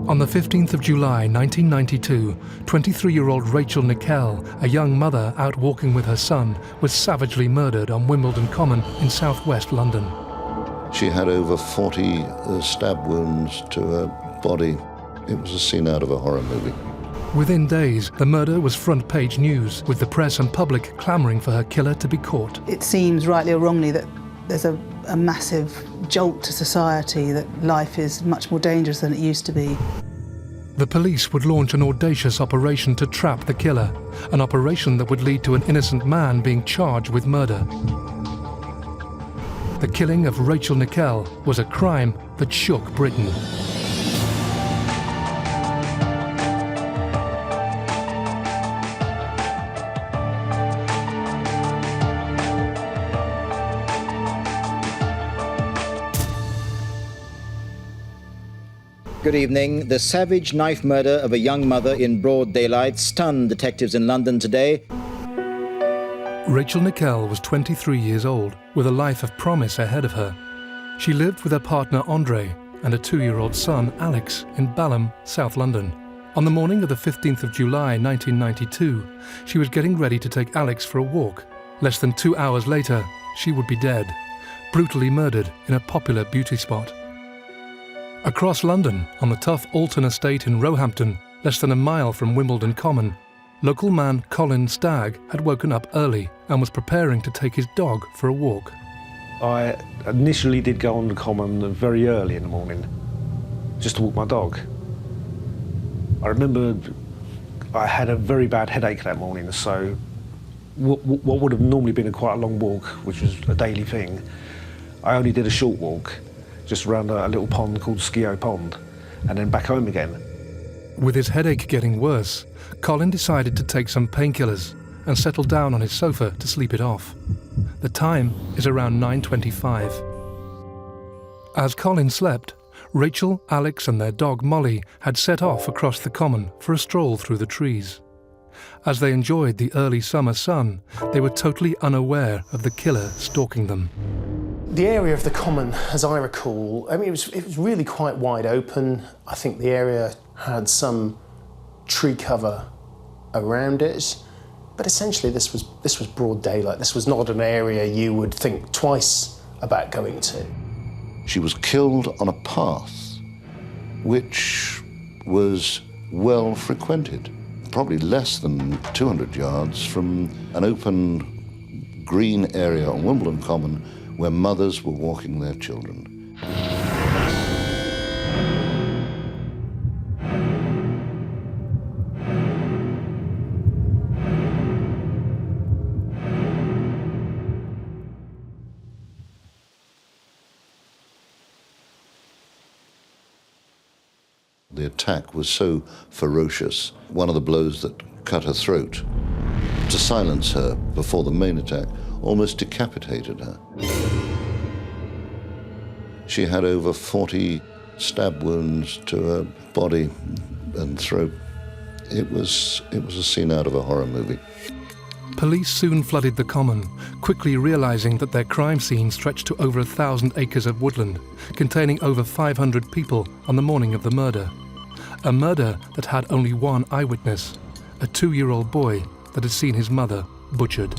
On the 15th of July 1992, 23-year-old Rachel Nickel, a young mother out walking with her son, was savagely murdered on Wimbledon Common in southwest London. She had over 40 stab wounds to her body. It was a scene out of a horror movie. Within days, the murder was front-page news, with the press and public clamouring for her killer to be caught. It seems, rightly or wrongly, that there's a massive jolt to society, that life is much more dangerous than it used to be. The police would launch an audacious operation to trap the killer, an operation that would lead to an innocent man being charged with murder. The killing of Rachel Nickel was a crime that shook Britain. Good evening. The savage knife murder of a young mother in broad daylight stunned detectives in London today. Rachel Nickel was 23 years old, with a life of promise ahead of her. She lived with her partner Andre and a 2-year-old son, Alex, in Balham, South London. On the morning of the 15th of July 1992, she was getting ready to take Alex for a walk. Less than 2 hours later, she would be dead, brutally murdered in a popular beauty spot. Across London, on the tough Alton estate in Roehampton, less than a mile from Wimbledon Common, local man Colin Stag had woken up early and was preparing to take his dog for a walk. I initially did go on the common very early in the morning, just to walk my dog. I remember I had a very bad headache that morning, so what would have normally been quite a long walk, which was a daily thing, I only did a short walk, just around a little pond called Skio Pond, and then back home again. With his headache getting worse, Colin decided to take some painkillers and settle down on his sofa to sleep it off. The time is around 9:25. As Colin slept, Rachel, Alex and their dog Molly had set off across the common for a stroll through the trees. As they enjoyed the early summer sun, they were totally unaware of the killer stalking them. The area of the common, as I recall, I mean, it was really quite wide open. I think the area had some tree cover around it, but essentially this was broad daylight. This was not an area you would think twice about going to. She was killed on a path which was well frequented, probably less than 200 yards from an open green area on Wimbledon Common where mothers were walking their children. The attack was so ferocious, one of the blows that cut her throat, to silence her before the main attack, almost decapitated her. She had over 40 stab wounds to her body and throat. It was a scene out of a horror movie. Police soon flooded the common, quickly realising that their crime scene stretched to over 1,000 acres of woodland, containing over 500 people on the morning of the murder. A murder that had only one eyewitness, a 2-year-old boy that had seen his mother butchered.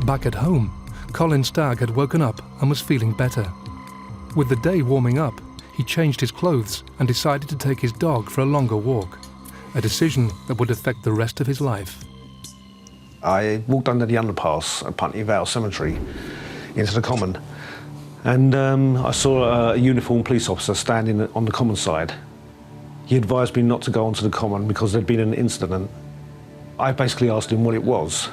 Back at home, Colin Stag had woken up and was feeling better. With the day warming up, he changed his clothes and decided to take his dog for a longer walk, a decision that would affect the rest of his life. I walked under the underpass at Putney Vale Cemetery into the common, and I saw a uniformed police officer standing on the common side. He advised me not to go onto the common because there'd been an incident. I basically asked him what it was,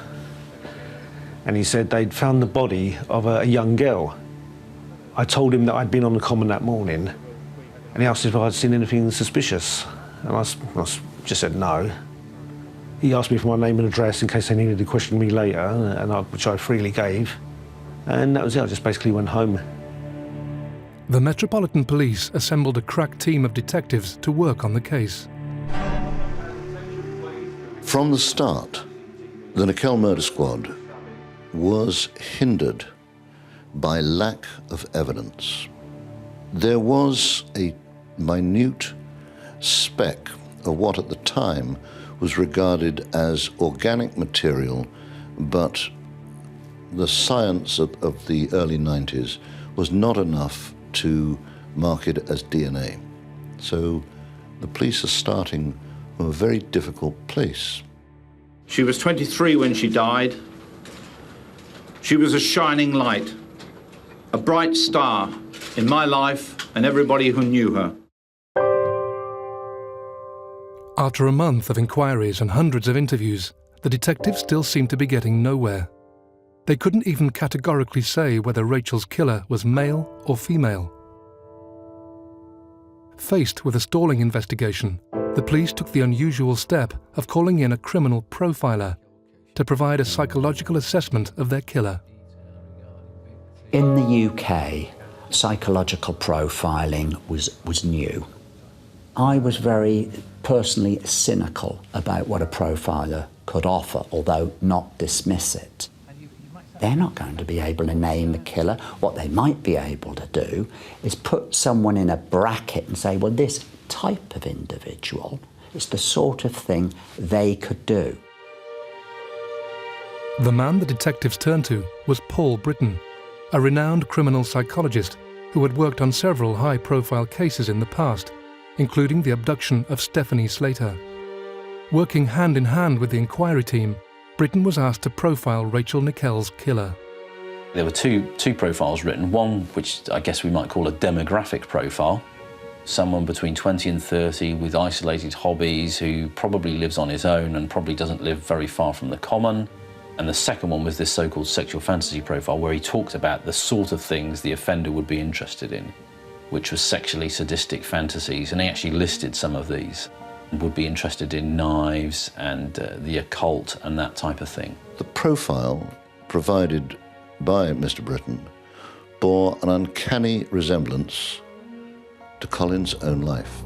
and he said they'd found the body of a young girl. I told him that I'd been on the common that morning, and he asked if I'd seen anything suspicious, and I just said no. He asked me for my name and address in case they needed to question me later, which I freely gave, and that was it. I just basically went home. The Metropolitan Police assembled a crack team of detectives to work on the case. From the start, the Nickel Murder Squad was hindered by lack of evidence. There was a minute speck of what at the time was regarded as organic material, but the science of the early 90s was not enough to mark it as DNA. So the police are starting from a very difficult place. She was 23 when she died. She was a shining light, a bright star in my life and everybody who knew her. After a month of inquiries and hundreds of interviews, the detectives still seemed to be getting nowhere. They couldn't even categorically say whether Rachel's killer was male or female. Faced with a stalling investigation, the police took the unusual step of calling in a criminal profiler to provide a psychological assessment of their killer. In the UK, psychological profiling was new. I was very personally cynical about what a profiler could offer, although not dismiss it. They're not going to be able to name the killer. What they might be able to do is put someone in a bracket and say, well, this type of individual is the sort of thing they could do. The man the detectives turned to was Paul Britton, a renowned criminal psychologist who had worked on several high-profile cases in the past, including the abduction of Stephanie Slater. Working hand-in-hand with the inquiry team, Britton was asked to profile Rachel Nickell's killer. There were two profiles written, one which I guess we might call a demographic profile, someone between 20 and 30 with isolated hobbies who probably lives on his own and probably doesn't live very far from the common. And the second one was this so-called sexual fantasy profile where he talked about the sort of things the offender would be interested in, which was sexually sadistic fantasies, and he actually listed some of these. Would be interested in knives and the occult and that type of thing. The profile provided by Mr. Britton bore an uncanny resemblance to Colin's own life.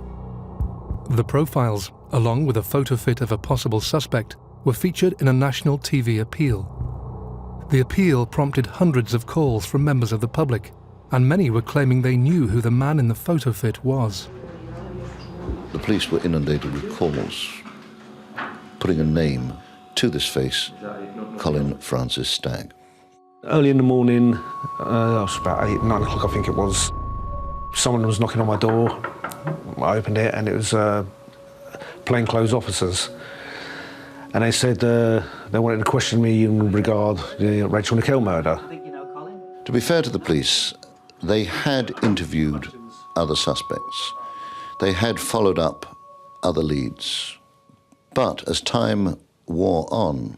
The profiles, along with a photo fit of a possible suspect, were featured in a national TV appeal. The appeal prompted hundreds of calls from members of the public, and many were claiming they knew who the man in the photo fit was. The police were inundated with calls, putting a name to this face, Colin Francis Stag. Early in the morning, it was about 8, 9 o'clock I think it was, someone was knocking on my door. I opened it and it was plainclothes officers. And they said they wanted to question me in regard to the Rachel Nickell murder. To be fair to the police, they had interviewed other suspects. They had followed up other leads. But as time wore on,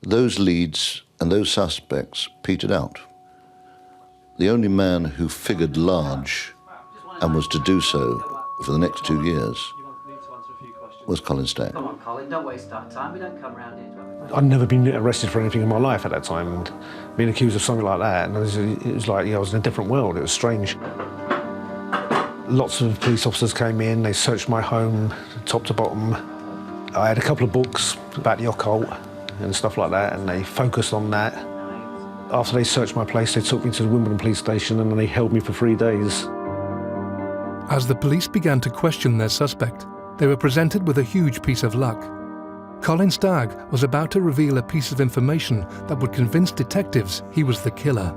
those leads and those suspects petered out. The only man who figured large, and was to do so for the next 2 years, was Colin Stag. Come on, Colin, don't waste our time. We don't come round here to... I'd never been arrested for anything in my life at that time, and being accused of something like that, and it was like, I was in a different world. It was strange. Lots of police officers came in, they searched my home, top to bottom. I had a couple of books about the occult and stuff like that, and they focused on that. After they searched my place, they took me to the Wimbledon police station and they held me for 3 days. As the police began to question their suspect, they were presented with a huge piece of luck. Colin Stag was about to reveal a piece of information that would convince detectives he was the killer.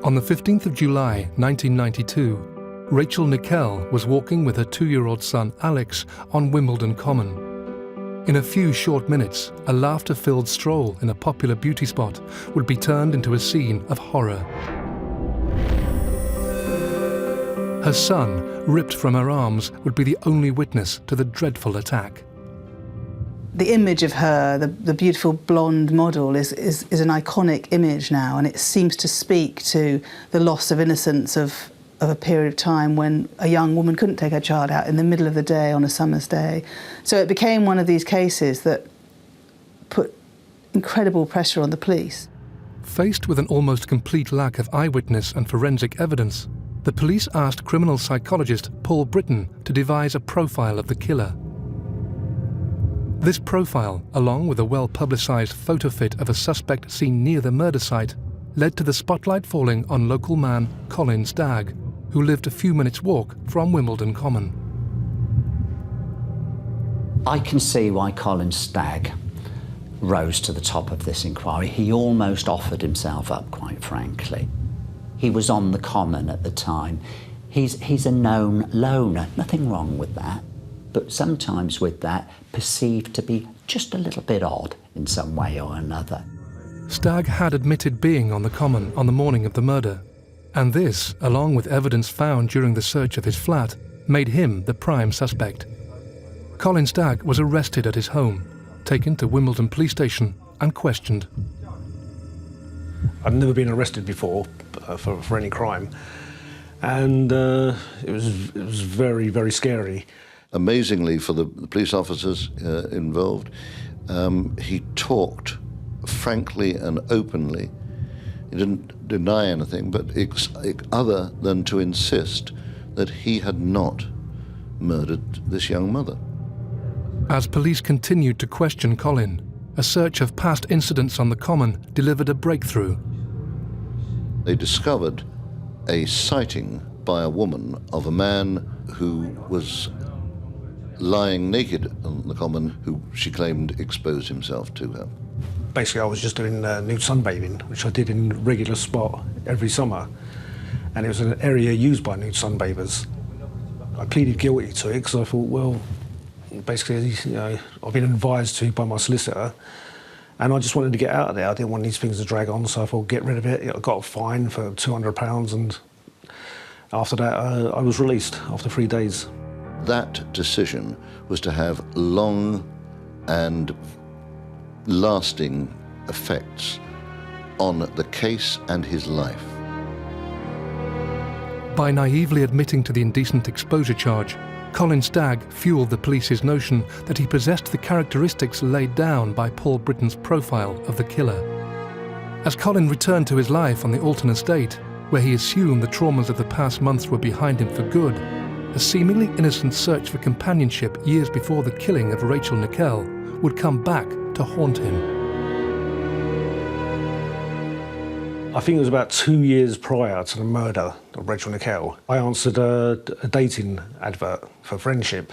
On the 15th of July, 1992, Rachel Nickell was walking with her 2-year-old son Alex on Wimbledon Common. In a few short minutes, a laughter-filled stroll in a popular beauty spot would be turned into a scene of horror. Her son, ripped from her arms, would be the only witness to the dreadful attack. The image of her, the beautiful blonde model, is an iconic image now, and it seems to speak to the loss of innocence of a period of time when a young woman couldn't take her child out in the middle of the day on a summer's day. So it became one of these cases that put incredible pressure on the police. Faced with an almost complete lack of eyewitness and forensic evidence, the police asked criminal psychologist Paul Britton to devise a profile of the killer. This profile, along with a well-publicised photo fit of a suspect seen near the murder site, led to the spotlight falling on local man Colin Stag, who lived a few minutes' walk from Wimbledon Common. I can see why Colin Stag rose to the top of this inquiry. He almost offered himself up, quite frankly. He was on the Common at the time. He's a known loner, nothing wrong with that, but sometimes with that, perceived to be just a little bit odd in some way or another. Stag had admitted being on the Common on the morning of the murder, and this, along with evidence found during the search of his flat, made him the prime suspect. Colin Stag was arrested at his home, taken to Wimbledon police station and questioned. I'd never been arrested before for any crime, and it was very, very scary. Amazingly, for the police officers involved, he talked frankly and openly. He didn't deny anything, but other than to insist that he had not murdered this young mother. As police continued to question Colin, a search of past incidents on the Common delivered a breakthrough. They discovered a sighting by a woman of a man who was lying naked on the Common, who she claimed exposed himself to her. Basically, I was just doing nude sunbathing, which I did in regular spot every summer, and it was an area used by nude sunbathers. I pleaded guilty to it because I thought, well, basically, I've been advised to by my solicitor, and I just wanted to get out of there. I didn't want these things to drag on, so I thought, get rid of it. I got a fine for £200, and after that, I was released after 3 days. That decision was to have long and lasting effects on the case and his life. By naively admitting to the indecent exposure charge, Colin Stag fueled the police's notion that he possessed the characteristics laid down by Paul Britton's profile of the killer. As Colin returned to his life on the Alton estate, where he assumed the traumas of the past months were behind him for good, a seemingly innocent search for companionship years before the killing of Rachel Nickel would come back to haunt him. I think it was about 2 years prior to the murder of Rachel Nickel. I answered a dating advert for friendship,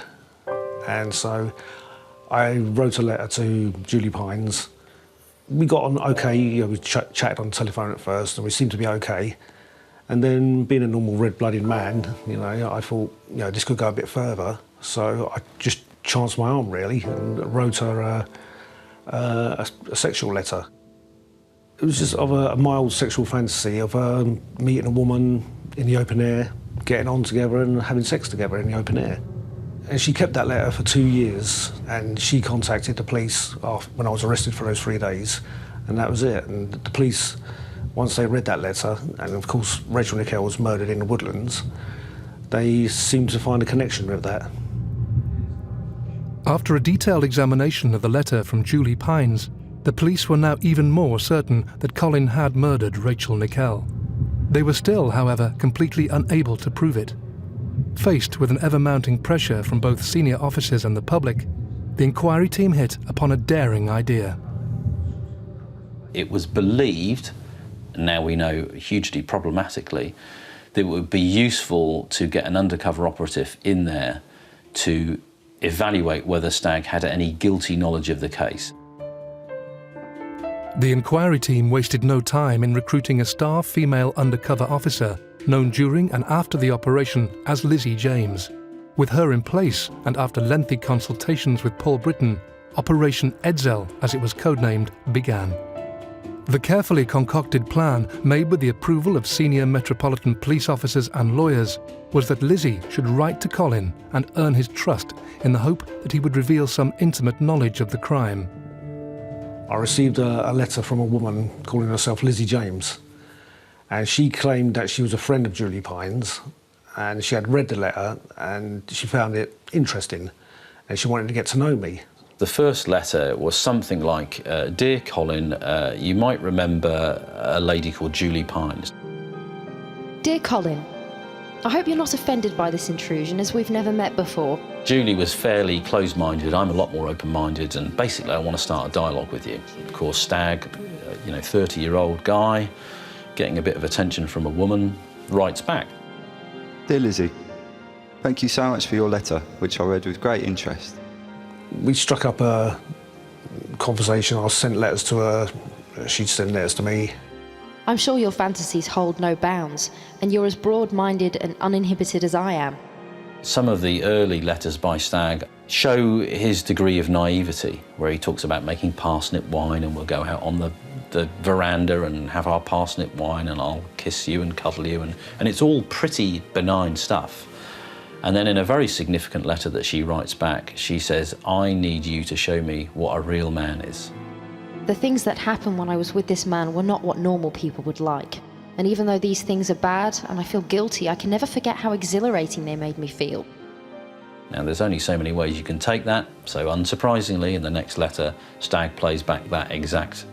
and so I wrote a letter to Julie Pines. We got on okay, we chatted on the telephone at first, and we seemed to be okay. And then, being a normal red-blooded man, I thought, this could go a bit further. So I just chanced my arm, really, and wrote her a sexual letter. It was just of a mild sexual fantasy of meeting a woman in the open air, getting on together and having sex together in the open air. And she kept that letter for 2 years, and she contacted the police when I was arrested for those 3 days, and that was it. And the police, once they read that letter, and of course Rachel Nickel was murdered in the Woodlands, they seemed to find a connection with that. After a detailed examination of the letter from Julie Pines, the police were now even more certain that Colin had murdered Rachel Nickel. They were still, however, completely unable to prove it. Faced with an ever-mounting pressure from both senior officers and the public, the inquiry team hit upon a daring idea. It was believed, now we know hugely problematically, that it would be useful to get an undercover operative in there to evaluate whether Stag had any guilty knowledge of the case. The inquiry team wasted no time in recruiting a star female undercover officer known during and after the operation as Lizzie James. With her in place, and after lengthy consultations with Paul Britton, Operation Edzel, as it was codenamed, began. The carefully concocted plan, made with the approval of senior Metropolitan Police officers and lawyers, was that Lizzie should write to Colin and earn his trust in the hope that he would reveal some intimate knowledge of the crime. I received a letter from a woman calling herself Lizzie James, and she claimed that she was a friend of Julie Pines, and she had read the letter and she found it interesting, and she wanted to get to know me. The first letter was something like, Dear Colin, you might remember a lady called Julie Pines. Dear Colin, I hope you're not offended by this intrusion, as we've never met before. Julie was fairly closed-minded. I'm a lot more open-minded, and basically I want to start a dialogue with you. Of course, Stag, 30-year-old guy, getting a bit of attention from a woman, writes back. Dear Lizzie, thank you so much for your letter, which I read with great interest. We struck up a conversation. I sent letters to her, she'd send letters to me. I'm sure your fantasies hold no bounds, and you're as broad-minded and uninhibited as I am. Some of the early letters by Stag show his degree of naivety, where he talks about making parsnip wine and we'll go out on the veranda and have our parsnip wine and I'll kiss you and cuddle you, and it's all pretty benign stuff. And then in a very significant letter that she writes back, she says, I need you to show me what a real man is. The things that happened when I was with this man were not what normal people would like. And even though these things are bad and I feel guilty, I can never forget how exhilarating they made me feel. Now, there's only so many ways you can take that, so unsurprisingly, in the next letter, Stag plays back that exact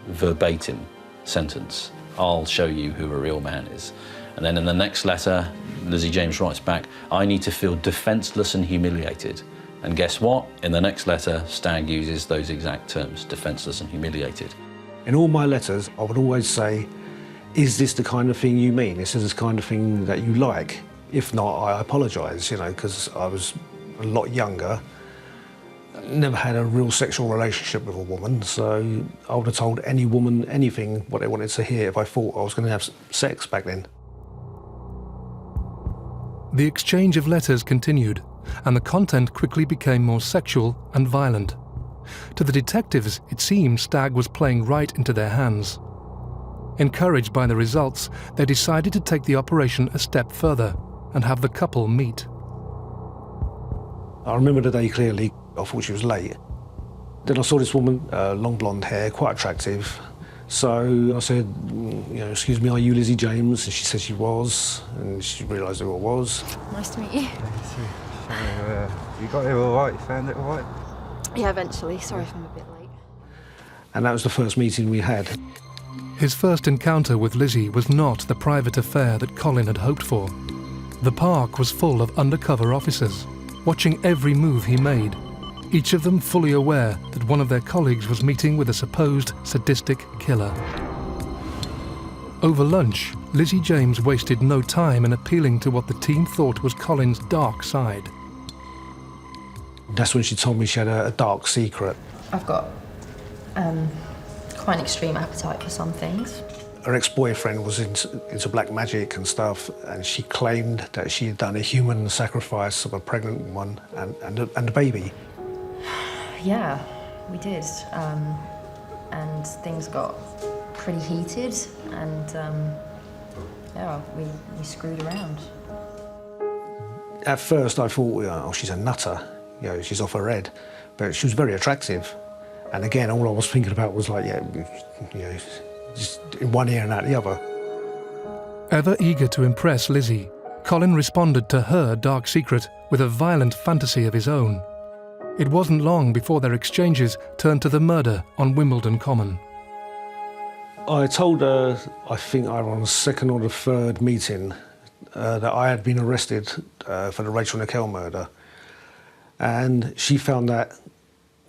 verbatim sentence. I'll show you who a real man is. And then in the next letter, Lizzie James writes back, I need to feel defenceless and humiliated. And guess what? In the next letter, Stag uses those exact terms, defenceless and humiliated. In all my letters, I would always say, is this the kind of thing you mean? Is this the kind of thing that you like? If not, I apologise, you know, because I was a lot younger, never had a real sexual relationship with a woman, so I would have told any woman anything what they wanted to hear if I thought I was going to have sex back then. The exchange of letters continued, and the content quickly became more sexual and violent. To the detectives, it seemed Stag was playing right into their hands. Encouraged by the results, they decided to take the operation a step further and have the couple meet. I remember the day clearly. I thought she was late. Then I saw this woman, long blonde hair, quite attractive. So I said, you know, excuse me, are you Lizzie James? And she said she was, and she realised who I was. Nice to meet you. So, you got here all right? You found it all right? Yeah, eventually. Sorry if I'm a bit late. And that was the first meeting we had. His first encounter with Lizzie was not the private affair that Colin had hoped for. The park was full of undercover officers, watching every move he made, each of them fully aware that one of their colleagues was meeting with a supposed sadistic killer. Over lunch, Lizzie James wasted no time in appealing to what the team thought was Colin's dark side. That's when she told me she had a dark secret. I've got quite an extreme appetite for some things. Her ex-boyfriend was into black magic and stuff, and she claimed that she had done a human sacrifice of a pregnant woman and a baby. Yeah, we did. And things got pretty heated, and yeah, we screwed around. At first I thought, oh, she's a nutter, you know, she's off her head, but she was very attractive. And again, all I was thinking about was like, yeah, you know, just in one ear and out the other. Ever eager to impress Lizzie, Colin responded to her dark secret with a violent fantasy of his own. It wasn't long before their exchanges turned to the murder on Wimbledon Common. I told her, I think I was on the second or the third meeting, that I had been arrested for the Rachel Nickel murder. And she found that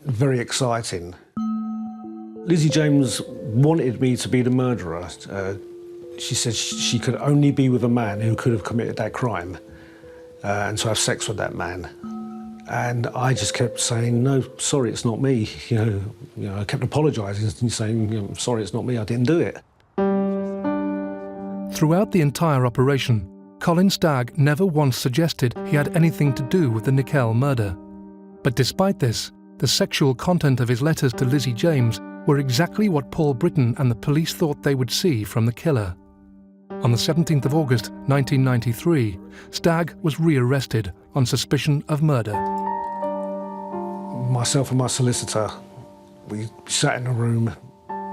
very exciting. Lizzie James wanted me to be the murderer. She said she could only be with a man who could have committed that crime and to have sex with that man. And I just kept saying, no, sorry, it's not me. You know, I kept apologising and saying, you know, sorry, it's not me, I didn't do it. Throughout the entire operation, Colin Stag never once suggested he had anything to do with the Nickel murder. But despite this, the sexual content of his letters to Lizzie James were exactly what Paul Britton and the police thought they would see from the killer. On the 17th of August 1993, Stag was rearrested on suspicion of murder. Myself and my solicitor, we sat in a room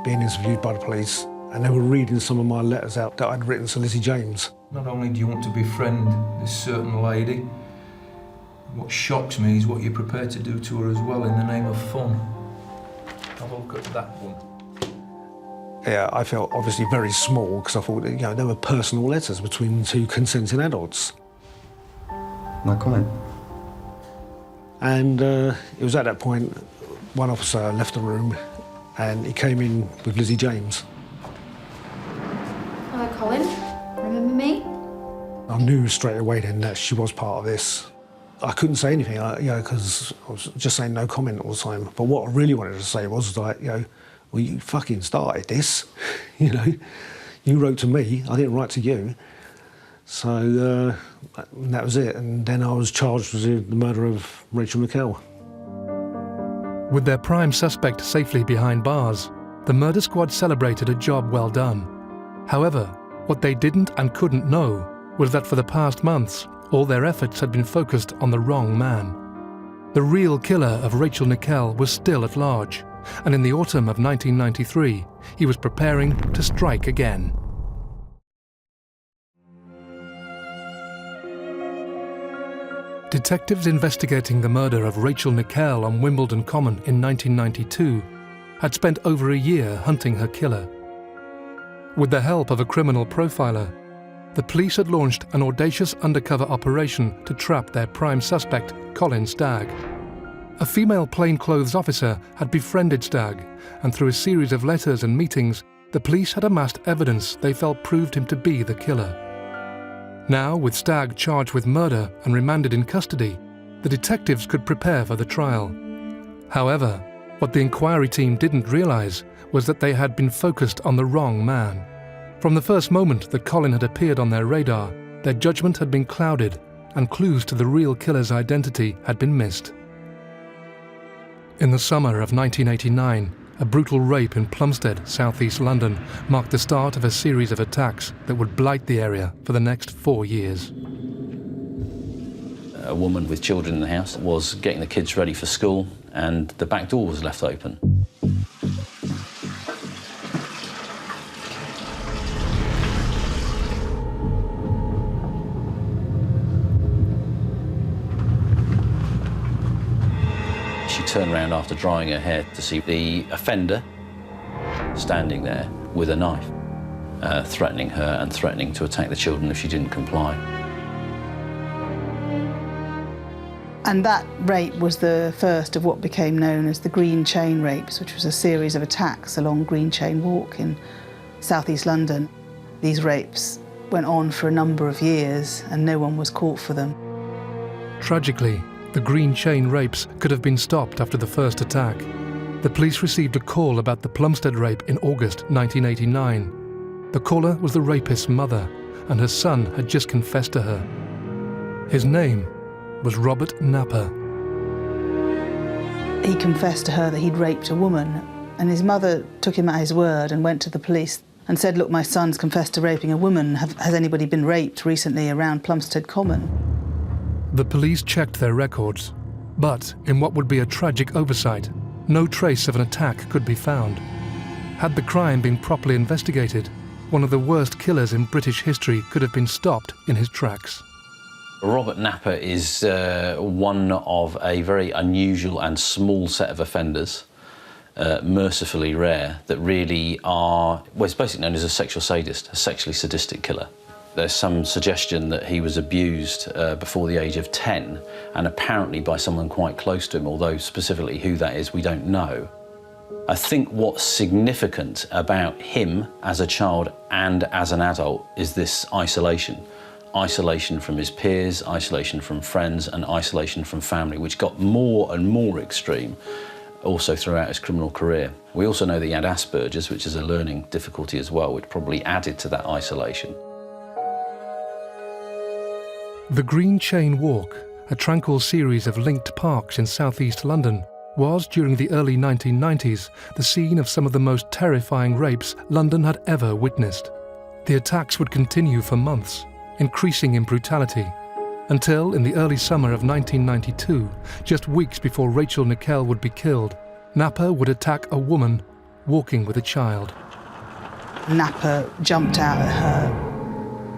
being interviewed by the police, and they were reading some of my letters out that I'd written to Lizzie James. Not only do you want to befriend this certain lady, what shocks me is what you're prepared to do to her as well in the name of fun. Have a look at that one. Yeah, I felt obviously very small because I thought, you know, there were personal letters between two consenting adults. No comment. And it was at that point one officer left the room and he came in with Lizzie James. Hello, Colin. Remember me? I knew straight away then that she was part of this. I couldn't say anything, because I was just saying no comment all the time. But what I really wanted to say was like, well, you fucking started this, You wrote to me, I didn't write to you. So that was it. And then I was charged with the murder of Rachel Nickel. With their prime suspect safely behind bars, the murder squad celebrated a job well done. However, what they didn't and couldn't know was that for the past months, all their efforts had been focused on the wrong man. The real killer of Rachel Nickel was still at large, and in the autumn of 1993, he was preparing to strike again. Detectives investigating the murder of Rachel Nickel on Wimbledon Common in 1992 had spent over a year hunting her killer. With the help of a criminal profiler, the police had launched an audacious undercover operation to trap their prime suspect, Colin Stag. A female plainclothes officer had befriended Stag, and through a series of letters and meetings, the police had amassed evidence they felt proved him to be the killer. Now, with Stag charged with murder and remanded in custody, the detectives could prepare for the trial. However, what the inquiry team didn't realise was that they had been focused on the wrong man. From the first moment that Colin had appeared on their radar, their judgment had been clouded, and clues to the real killer's identity had been missed. In the summer of 1989, a brutal rape in Plumstead, southeast London, marked the start of a series of attacks that would blight the area for the next 4 years. A woman with children in the house was getting the kids ready for school, and the back door was left open. She turned around after drying her hair to see the offender standing there with a knife, threatening her and threatening to attack the children if she didn't comply. And that rape was the first of what became known as the Green Chain Rapes, which was a series of attacks along Green Chain Walk in southeast London. These rapes went on for a number of years and no one was caught for them. Tragically, the Green Chain Rapes could have been stopped after the first attack. The police received a call about the Plumstead rape in August 1989. The caller was the rapist's mother, and her son had just confessed to her. His name was Robert Napper. He confessed to her that he'd raped a woman, and his mother took him at his word and went to the police and said, "Look, my son's confessed to raping a woman. Has anybody been raped recently around Plumstead Common?" The police checked their records, but in what would be a tragic oversight, no trace of an attack could be found. Had the crime been properly investigated, one of the worst killers in British history could have been stopped in his tracks. Robert Napper is one of a very unusual and small set of offenders, mercifully rare, that really are, well, it's basically known as a sexual sadist, a sexually sadistic killer. There's some suggestion that he was abused before the age of 10, and apparently by someone quite close to him, although specifically who that is, we don't know. I think what's significant about him as a child and as an adult is this isolation. Isolation from his peers, isolation from friends, and isolation from family, which got more and more extreme also throughout his criminal career. We also know that he had Asperger's, which is a learning difficulty as well, which probably added to that isolation. The Green Chain Walk, a tranquil series of linked parks in southeast London, was, during the early 1990s, the scene of some of the most terrifying rapes London had ever witnessed. The attacks would continue for months, increasing in brutality, until in the early summer of 1992, just weeks before Rachel Nickel would be killed, Napper would attack a woman walking with a child. Napper jumped out at her,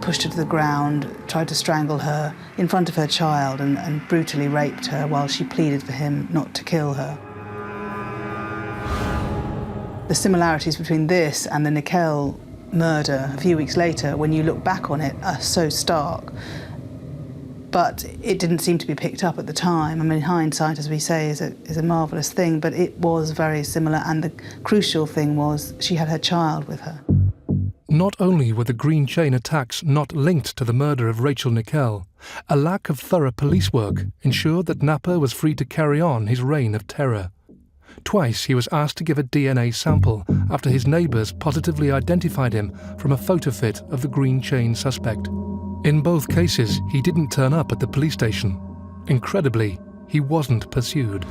pushed her to the ground, tried to strangle her in front of her child and brutally raped her while she pleaded for him not to kill her. The similarities between this and the Nickel murder a few weeks later, when you look back on it, are so stark. But it didn't seem to be picked up at the time. I mean, hindsight, as we say, is a marvellous thing, but it was very similar, and the crucial thing was she had her child with her. Not only were the green chain attacks not linked to the murder of Rachel Nickel, a lack of thorough police work ensured that Napper was free to carry on his reign of terror. Twice he was asked to give a DNA sample after his neighbours positively identified him from a photo fit of the green chain suspect. In both cases, he didn't turn up at the police station. Incredibly, he wasn't pursued.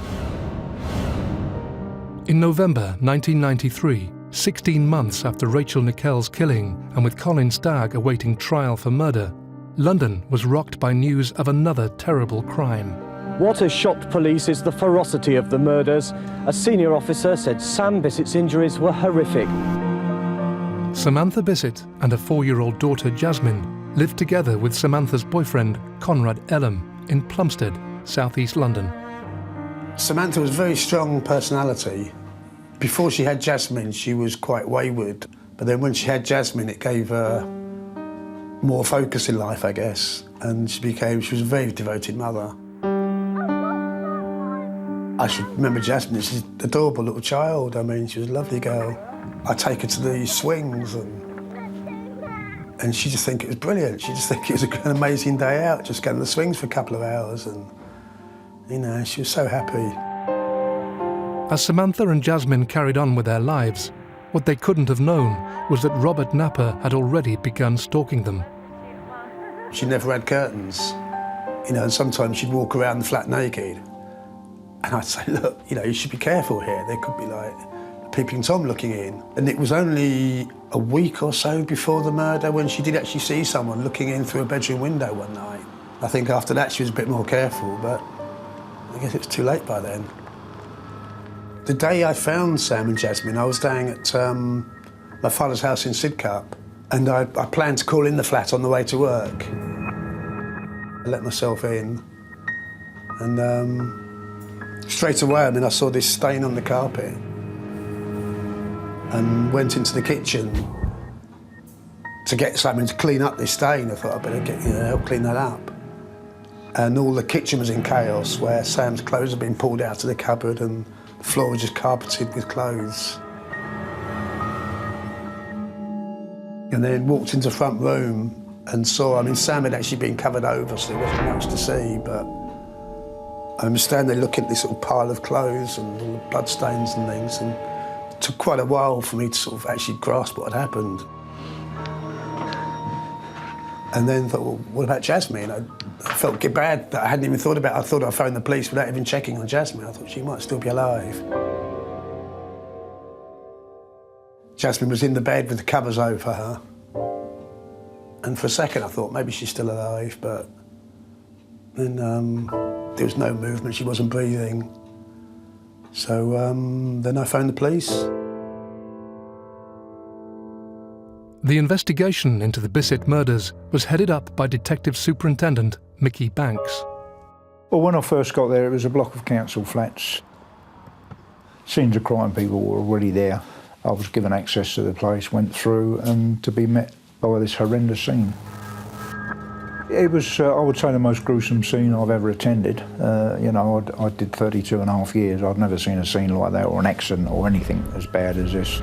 In November 1993, 16 months after Rachel Nickel's killing and with Colin Stag awaiting trial for murder, London was rocked by news of another terrible crime. What has shocked police is the ferocity of the murders. A senior officer said Sam Bisset's injuries were horrific. Samantha Bisset and her 4-year-old daughter Jasmine lived together with Samantha's boyfriend Conrad Ellum in Plumstead, southeast London. Samantha was a very strong personality. Before she had Jasmine, she was quite wayward. But then when she had Jasmine, it gave her more focus in life, I guess. And she was a very devoted mother. I should remember Jasmine, she's an adorable little child. I mean, she was a lovely girl. I'd take her to the swings and she'd just think it was brilliant. She'd just think it was an amazing day out, just going to the swings for a couple of hours and, you know, she was so happy. As Samantha and Jasmine carried on with their lives, what they couldn't have known was that Robert Napper had already begun stalking them. She never had curtains, you know, and sometimes she'd walk around the flat naked. And I'd say, look, you know, you should be careful here. There could be, like, Peeping Tom looking in. And it was only a week or so before the murder when she did actually see someone looking in through a bedroom window one night. I think after that she was a bit more careful, but I guess it's too late by then. The day I found Sam and Jasmine, I was staying at my father's house in Sidcup, and I planned to call in the flat on the way to work. I let myself in, and straight away, I mean, I saw this stain on the carpet and went into the kitchen to get something to clean up this stain. I thought I'd better help clean that up. And all the kitchen was in chaos, where Sam's clothes had been pulled out of the cupboard and the floor was just carpeted with clothes. And then walked into the front room and saw, I mean, Sam had actually been covered over, so there wasn't much to see, but I'm standing there looking at this little pile of clothes and all the bloodstains and things, and it took quite a while for me to sort of actually grasp what had happened. And then thought, well, what about Jasmine? I felt bad that I hadn't even thought about it. I thought I'd phone the police without even checking on Jasmine. I thought she might still be alive. Jasmine was in the bed with the covers over her. And for a second I thought maybe she's still alive, but then there was no movement, she wasn't breathing. So then I phoned the police. The investigation into the Bisset murders was headed up by Detective Superintendent Mickey Banks. Well, when I first got there, it was a block of council flats. Scenes of crime people were already there. I was given access to the place, went through, and to be met by this horrendous scene. It was, I would say, the most gruesome scene I've ever attended. You know, I did 32 and a half years. I'd never seen a scene like that, or an accident, or anything as bad as this.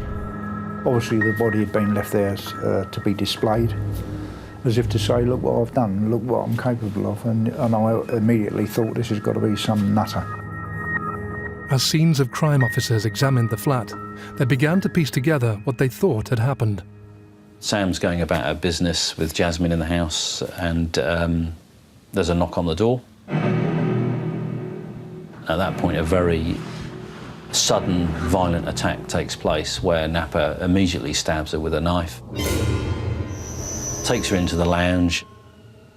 Obviously, the body had been left there to be displayed, as if to say, look what I've done, look what I'm capable of, and I immediately thought, this has got to be some nutter. As scenes of crime officers examined the flat, they began to piece together what they thought had happened. Sam's going about her business with Jasmine in the house, and there's a knock on the door. At that point, a very sudden, violent attack takes place where Napper immediately stabs her with a knife, takes her into the lounge,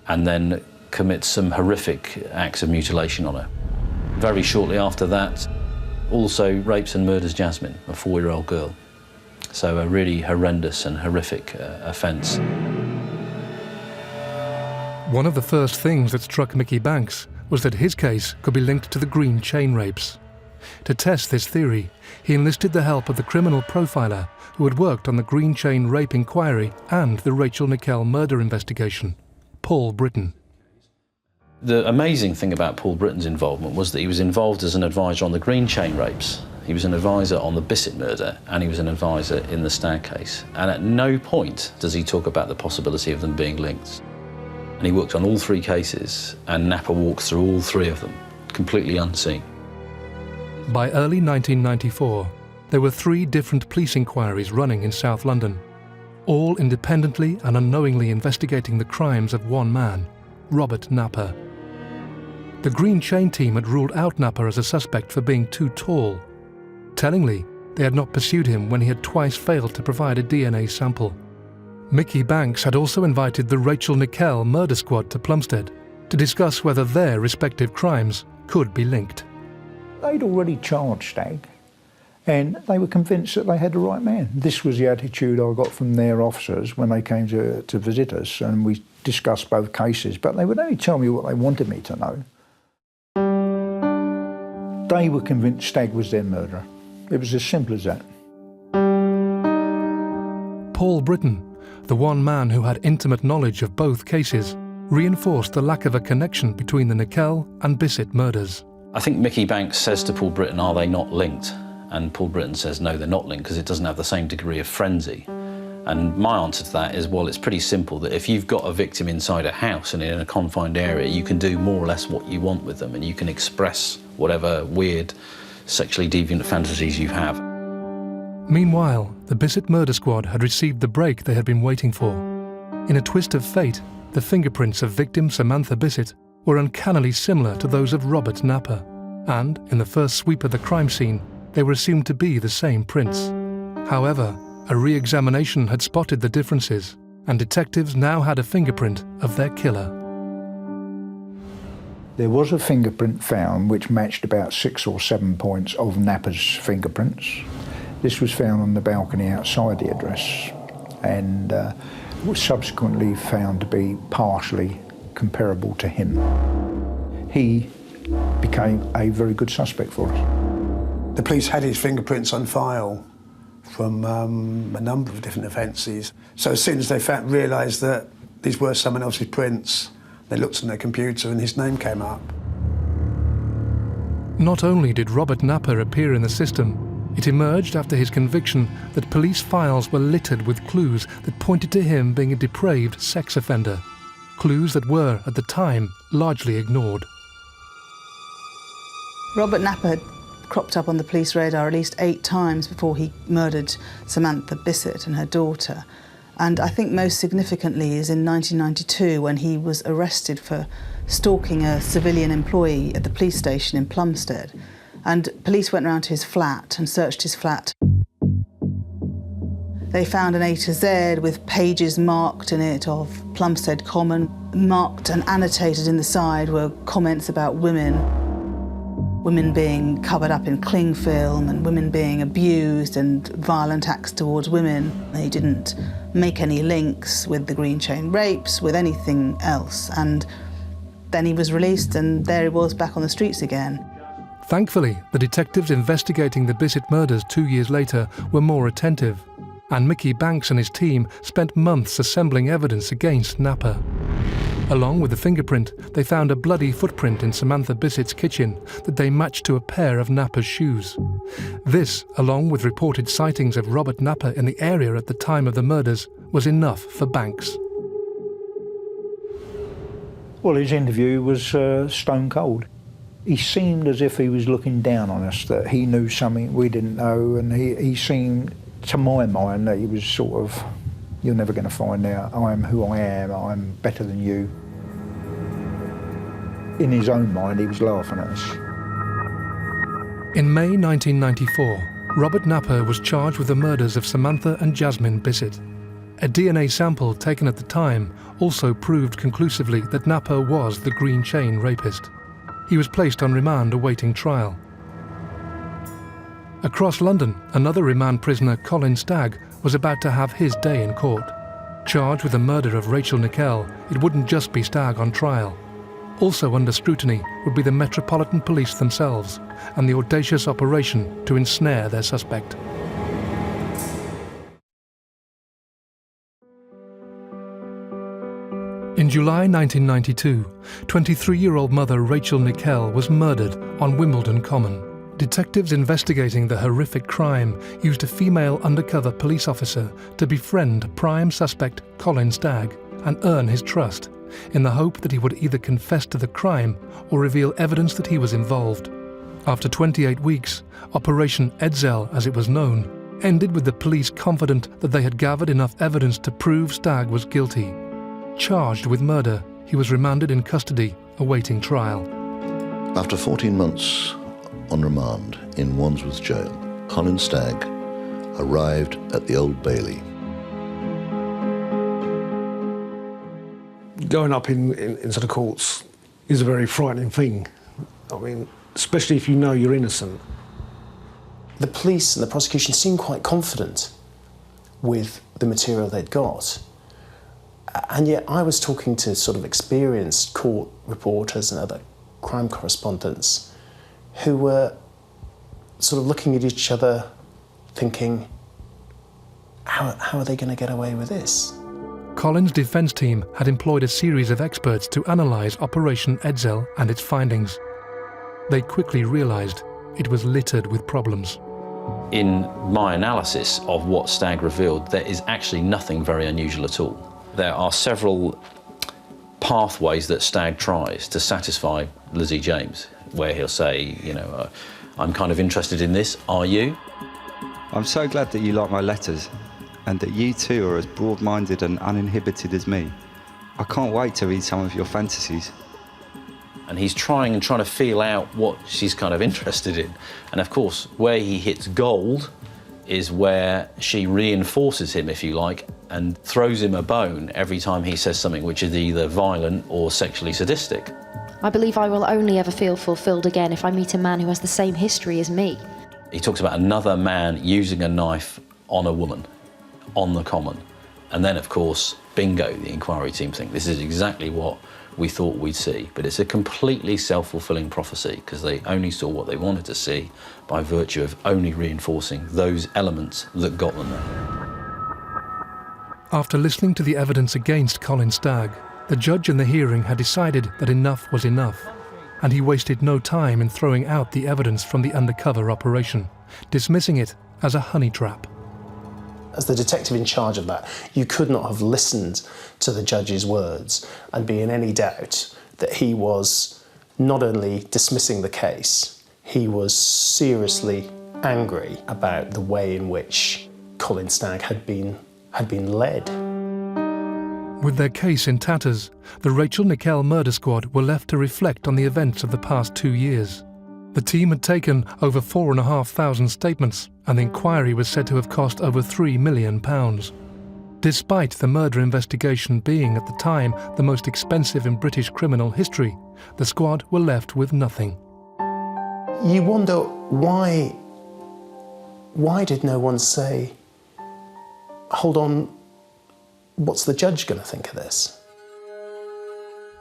and then commits some horrific acts of mutilation on her. Very shortly after that, also rapes and murders Jasmine, a 4-year-old girl. So a really horrendous and horrific offence. One of the first things that struck Mickey Banks was that his case could be linked to the green chain rapes. To test this theory, he enlisted the help of the criminal profiler who had worked on the green chain rape inquiry and the Rachel Nickel murder investigation, Paul Britton. The amazing thing about Paul Britton's involvement was that he was involved as an advisor on the green chain rapes. He was an advisor on the Bisset murder, and he was an advisor in the Stag case. And at no point does he talk about the possibility of them being linked. And he worked on all three cases, and Napa walked through all three of them, completely unseen. By early 1994, there were 3 different police inquiries running in South London, all independently and unknowingly investigating the crimes of one man, Robert Napa. The Green Chain team had ruled out Napa as a suspect for being too tall. Tellingly, they had not pursued him when he had twice failed to provide a DNA sample. Mickey Banks had also invited the Rachel Nickel murder squad to Plumstead to discuss whether their respective crimes could be linked. They'd already charged Stag, and they were convinced that they had the right man. This was the attitude I got from their officers when they came to visit us, and we discussed both cases, but they would only tell me what they wanted me to know. They were convinced Stag was their murderer. It was as simple as that. Paul Britton, the one man who had intimate knowledge of both cases, reinforced the lack of a connection between the Nickel and Bisset murders. I think Mickey Banks says to Paul Britton, are they not linked? And Paul Britton says, no, they're not linked because it doesn't have the same degree of frenzy. And my answer to that is, well, it's pretty simple, that if you've got a victim inside a house and in a confined area, you can do more or less what you want with them, and you can express whatever weird sexually deviant fantasies you have. Meanwhile, the Bisset murder squad had received the break they had been waiting for. In a twist of fate, the fingerprints of victim Samantha Bisset were uncannily similar to those of Robert Napa, and in the first sweep of the crime scene, they were assumed to be the same prints. However, a re-examination had spotted the differences, and detectives now had a fingerprint of their killer. There was a fingerprint found which matched about 6 or 7 points of Napa's fingerprints. This was found on the balcony outside the address, and was subsequently found to be partially comparable to him. He became a very good suspect for us. The police had his fingerprints on file from a number of different offences. So as soon as they realised that these were someone else's prints, they looked on their computer and his name came up. Not only did Robert Napa appear in the system, it emerged after his conviction that police files were littered with clues that pointed to him being a depraved sex offender. Clues that were, at the time, largely ignored. Robert Napa had cropped up on the police radar at least 8 times before he murdered Samantha Bisset and her daughter. And I think most significantly is in 1992 when he was arrested for stalking a civilian employee at the police station in Plumstead. And police went round to his flat and searched his flat. They found an A to Z with pages marked in it of Plumstead Common. Marked and annotated in the side were comments about women being covered up in cling film and women being abused and violent acts towards women. They didn't make any links with the Green Chain rapes, with anything else. And then he was released and there he was back on the streets again. Thankfully, the detectives investigating the Bisset murders 2 years later were more attentive, and Mickey Banks and his team spent months assembling evidence against Napa. Along with the fingerprint, they found a bloody footprint in Samantha Bisset's kitchen that they matched to a pair of Napa's shoes. This, along with reported sightings of Robert Napa in the area at the time of the murders, was enough for Banks. Well, his interview was stone cold. He seemed as if he was looking down on us, that he knew something we didn't know, and he seemed, to my mind, that he was sort of, you're never going to find out, I am who I am, I'm better than you. In his own mind, he was laughing at us. In May 1994, Robert Napa was charged with the murders of Samantha and Jasmine Bisset. A DNA sample taken at the time also proved conclusively that Napa was the Green Chain rapist. He was placed on remand awaiting trial. Across London, another remand prisoner, Colin Stag, was about to have his day in court. Charged with the murder of Rachel Nickel, it wouldn't just be Stag on trial. Also under scrutiny would be the Metropolitan Police themselves and the audacious operation to ensnare their suspect. In July 1992, 23-year-old mother Rachel Nickel was murdered on Wimbledon Common. Detectives investigating the horrific crime used a female undercover police officer to befriend prime suspect Colin Stag and earn his trust, in the hope that he would either confess to the crime or reveal evidence that he was involved. After 28 weeks, Operation Edzel, as it was known, ended with the police confident that they had gathered enough evidence to prove Stag was guilty. Charged with murder, he was remanded in custody, awaiting trial. After 14 months on remand in Wandsworth Jail, Colin Stag arrived at the Old Bailey. Going up into the courts is a very frightening thing. I mean, especially if you know you're innocent. The police and the prosecution seemed quite confident with the material they'd got. And yet I was talking to sort of experienced court reporters and other crime correspondents who were sort of looking at each other thinking, how are they going to get away with this? Colin's defence team had employed a series of experts to analyse Operation Edzel and its findings. They quickly realised it was littered with problems. In my analysis of what Stag revealed, there is actually nothing very unusual at all. There are several pathways that Stag tries to satisfy Lizzie James, where he'll say, you know, I'm kind of interested in this, are you? I'm so glad that you like my letters and that you too are as broad-minded and uninhibited as me. I can't wait to read some of your fantasies. And he's trying to feel out what she's kind of interested in. And of course, where he hits gold is where she reinforces him, if you like, and throws him a bone every time he says something which is either violent or sexually sadistic. I believe I will only ever feel fulfilled again if I meet a man who has the same history as me. He talks about another man using a knife on a woman, on the common. And then, of course, bingo, the inquiry team think this is exactly what we thought we'd see. But it's a completely self-fulfilling prophecy because they only saw what they wanted to see by virtue of only reinforcing those elements that got them there. After listening to the evidence against Colin Stag, the judge in the hearing had decided that enough was enough, and he wasted no time in throwing out the evidence from the undercover operation, dismissing it as a honey trap. As the detective in charge of that, you could not have listened to the judge's words and be in any doubt that he was not only dismissing the case, he was seriously angry about the way in which Colin Stag had been led. With their case in tatters, the Rachel Nickel murder squad were left to reflect on the events of the past 2 years. The team had taken over 4,500 statements, and the inquiry was said to have cost over £3 million. Despite the murder investigation being at the time the most expensive in British criminal history, the squad were left with nothing. You wonder why did no one say, hold on, what's the judge going to think of this?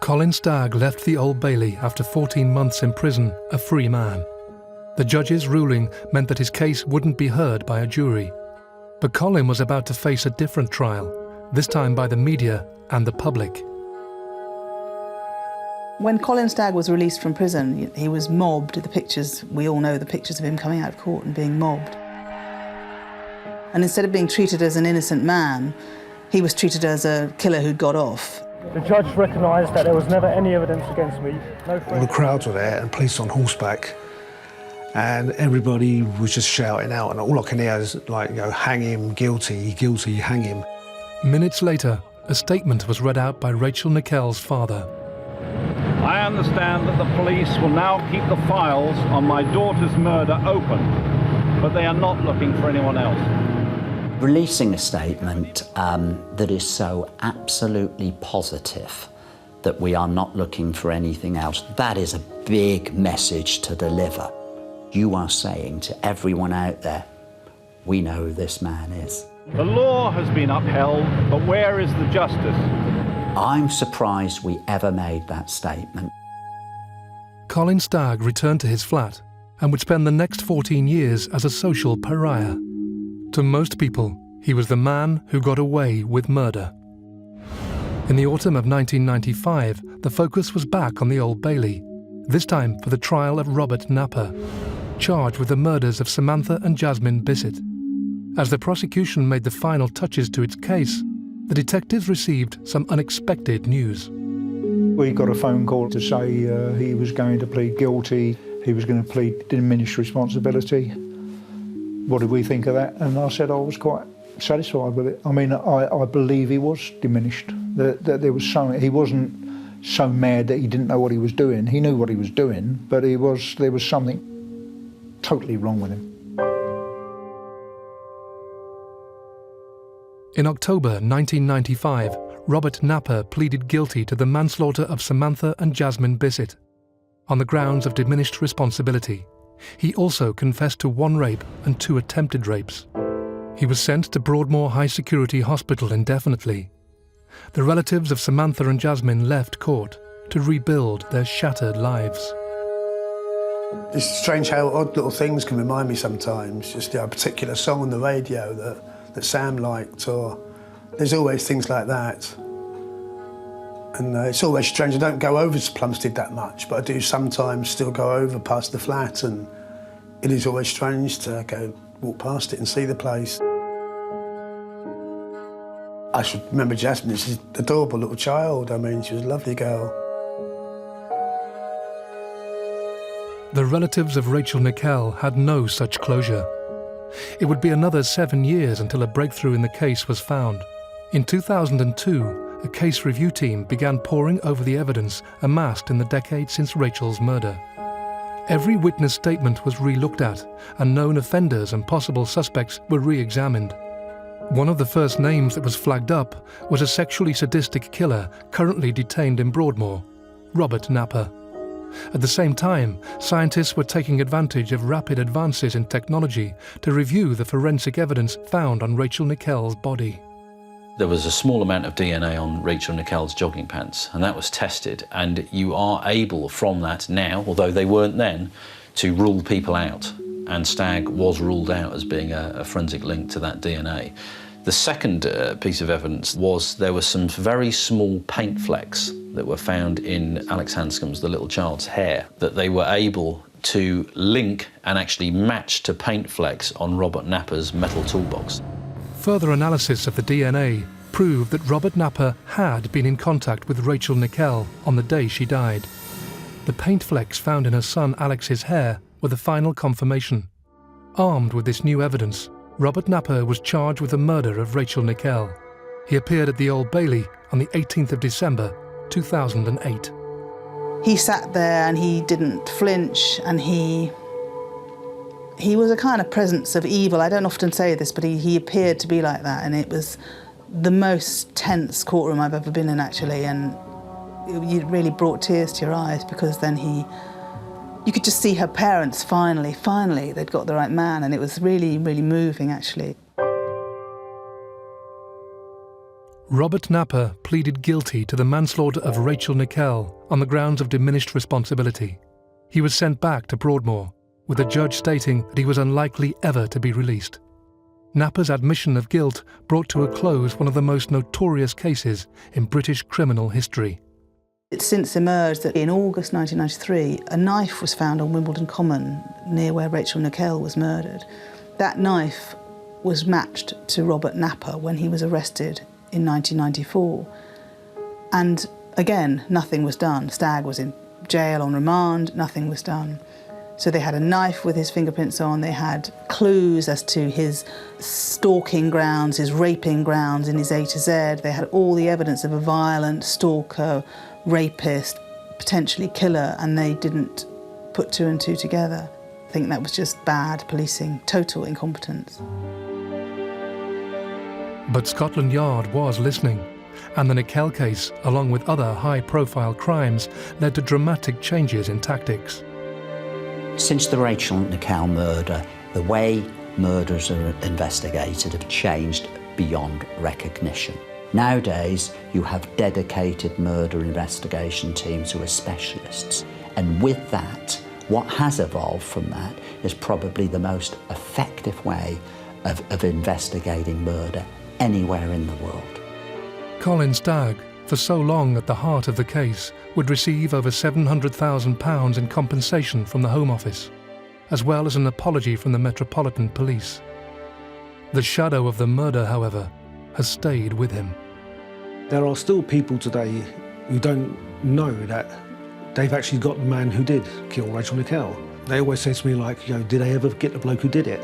Colin Stag left the Old Bailey after 14 months in prison, a free man. The judge's ruling meant that his case wouldn't be heard by a jury. But Colin was about to face a different trial, this time by the media and the public. When Colin Stag was released from prison, he was mobbed. The pictures, we all know the pictures of him coming out of court and being mobbed. And instead of being treated as an innocent man, he was treated as a killer who'd got off. The judge recognised that there was never any evidence against me. All the crowds were there and police on horseback, and everybody was just shouting out, and all I can hear is like, you know, hang him, guilty, guilty, hang him. Minutes later, a statement was read out by Rachel Nickel's father. I understand that the police will now keep the files on my daughter's murder open, but they are not looking for anyone else. Releasing a statement that is so absolutely positive that we are not looking for anything else, that is a big message to deliver. You are saying to everyone out there, we know who this man is. The law has been upheld, but where is the justice? I'm surprised we ever made that statement. Colin Stag returned to his flat and would spend the next 14 years as a social pariah. To most people, he was the man who got away with murder. In the autumn of 1995, the focus was back on the Old Bailey, this time for the trial of Robert Napper. charged with the murders of Samantha and Jasmine Bisset. As the prosecution made the final touches to its case, the detectives received some unexpected news. We got a phone call to say he was going to plead guilty, he was going to plead diminished responsibility. What did we think of that? And I said I was quite satisfied with it. I mean, I believe he was diminished, that there was something. He wasn't so mad that he didn't know what he was doing. He knew what he was doing, but there was something totally wrong with him. In October 1995, Robert Napper pleaded guilty to the manslaughter of Samantha and Jasmine Bisset on the grounds of diminished responsibility. He also confessed to 1 rape and 2 attempted rapes. He was sent to Broadmoor High Security Hospital indefinitely. The relatives of Samantha and Jasmine left court to rebuild their shattered lives. It's strange how odd little things can remind me sometimes. Just a particular song on the radio that Sam liked, or there's always things like that. And it's always strange. I don't go over to Plumstead that much, but I do sometimes still go over past the flat, and it is always strange to walk past it and see the place. I should remember Jasmine. She's an adorable little child. I mean, she was a lovely girl. The relatives of Rachel Nickel had no such closure. It would be another 7 years until a breakthrough in the case was found. In 2002, a case review team began poring over the evidence amassed in the decade since Rachel's murder. Every witness statement was re-looked at, and known offenders and possible suspects were re-examined. One of the first names that was flagged up was a sexually sadistic killer currently detained in Broadmoor, Robert Napper. At the same time, scientists were taking advantage of rapid advances in technology to review the forensic evidence found on Rachel Nickel's body. There was a small amount of DNA on Rachel Nickel's jogging pants, and that was tested, and you are able from that now, although they weren't then, to rule people out, and Stag was ruled out as being a forensic link to that DNA. The second piece of evidence was there were some very small paint flecks that were found in Alex Hanscom's, the little child's, hair, that they were able to link and actually match to paint flecks on Robert Napper's metal toolbox. Further analysis of the DNA proved that Robert Napper had been in contact with Rachel Nickel on the day she died. The paint flecks found in her son Alex's hair were the final confirmation. Armed with this new evidence, Robert Napper was charged with the murder of Rachel Nickel. He appeared at the Old Bailey on the 18th of December, 2008. He sat there and he didn't flinch, and he was a kind of presence of evil. I don't often say this, but he appeared to be like that, and it was the most tense courtroom I've ever been in, actually, and it really brought tears to your eyes, because then you could just see her parents finally, they'd got the right man, and it was really, really moving, actually. Robert Napper pleaded guilty to the manslaughter of Rachel Nickel on the grounds of diminished responsibility. He was sent back to Broadmoor, with the judge stating that he was unlikely ever to be released. Napper's admission of guilt brought to a close one of the most notorious cases in British criminal history. It's since emerged that in August 1993, a knife was found on Wimbledon Common, near where Rachel Nickel was murdered. That knife was matched to Robert Napper when he was arrested in 1994. And again, nothing was done. Stag was in jail on remand, nothing was done. So they had a knife with his fingerprints on, they had clues as to his stalking grounds, his raping grounds in his A to Z. They had all the evidence of a violent stalker, rapist, potentially killer, and they didn't put 2 and 2 together. I think that was just bad policing, total incompetence. But Scotland Yard was listening, and the Nickel case, along with other high-profile crimes, led to dramatic changes in tactics. Since the Rachel Nickel murder, the way murders are investigated have changed beyond recognition. Nowadays, you have dedicated murder investigation teams who are specialists. And with that, what has evolved from that is probably the most effective way of investigating murder anywhere in the world. Colin Stag, for so long at the heart of the case, would receive over £700,000 in compensation from the Home Office. as well as an apology from the Metropolitan Police. The shadow of the murder, however, has stayed with him. There are still people today who don't know that they've actually got the man who did kill Rachel Nickel. They always say to me, like, you know, did they ever get the bloke who did it?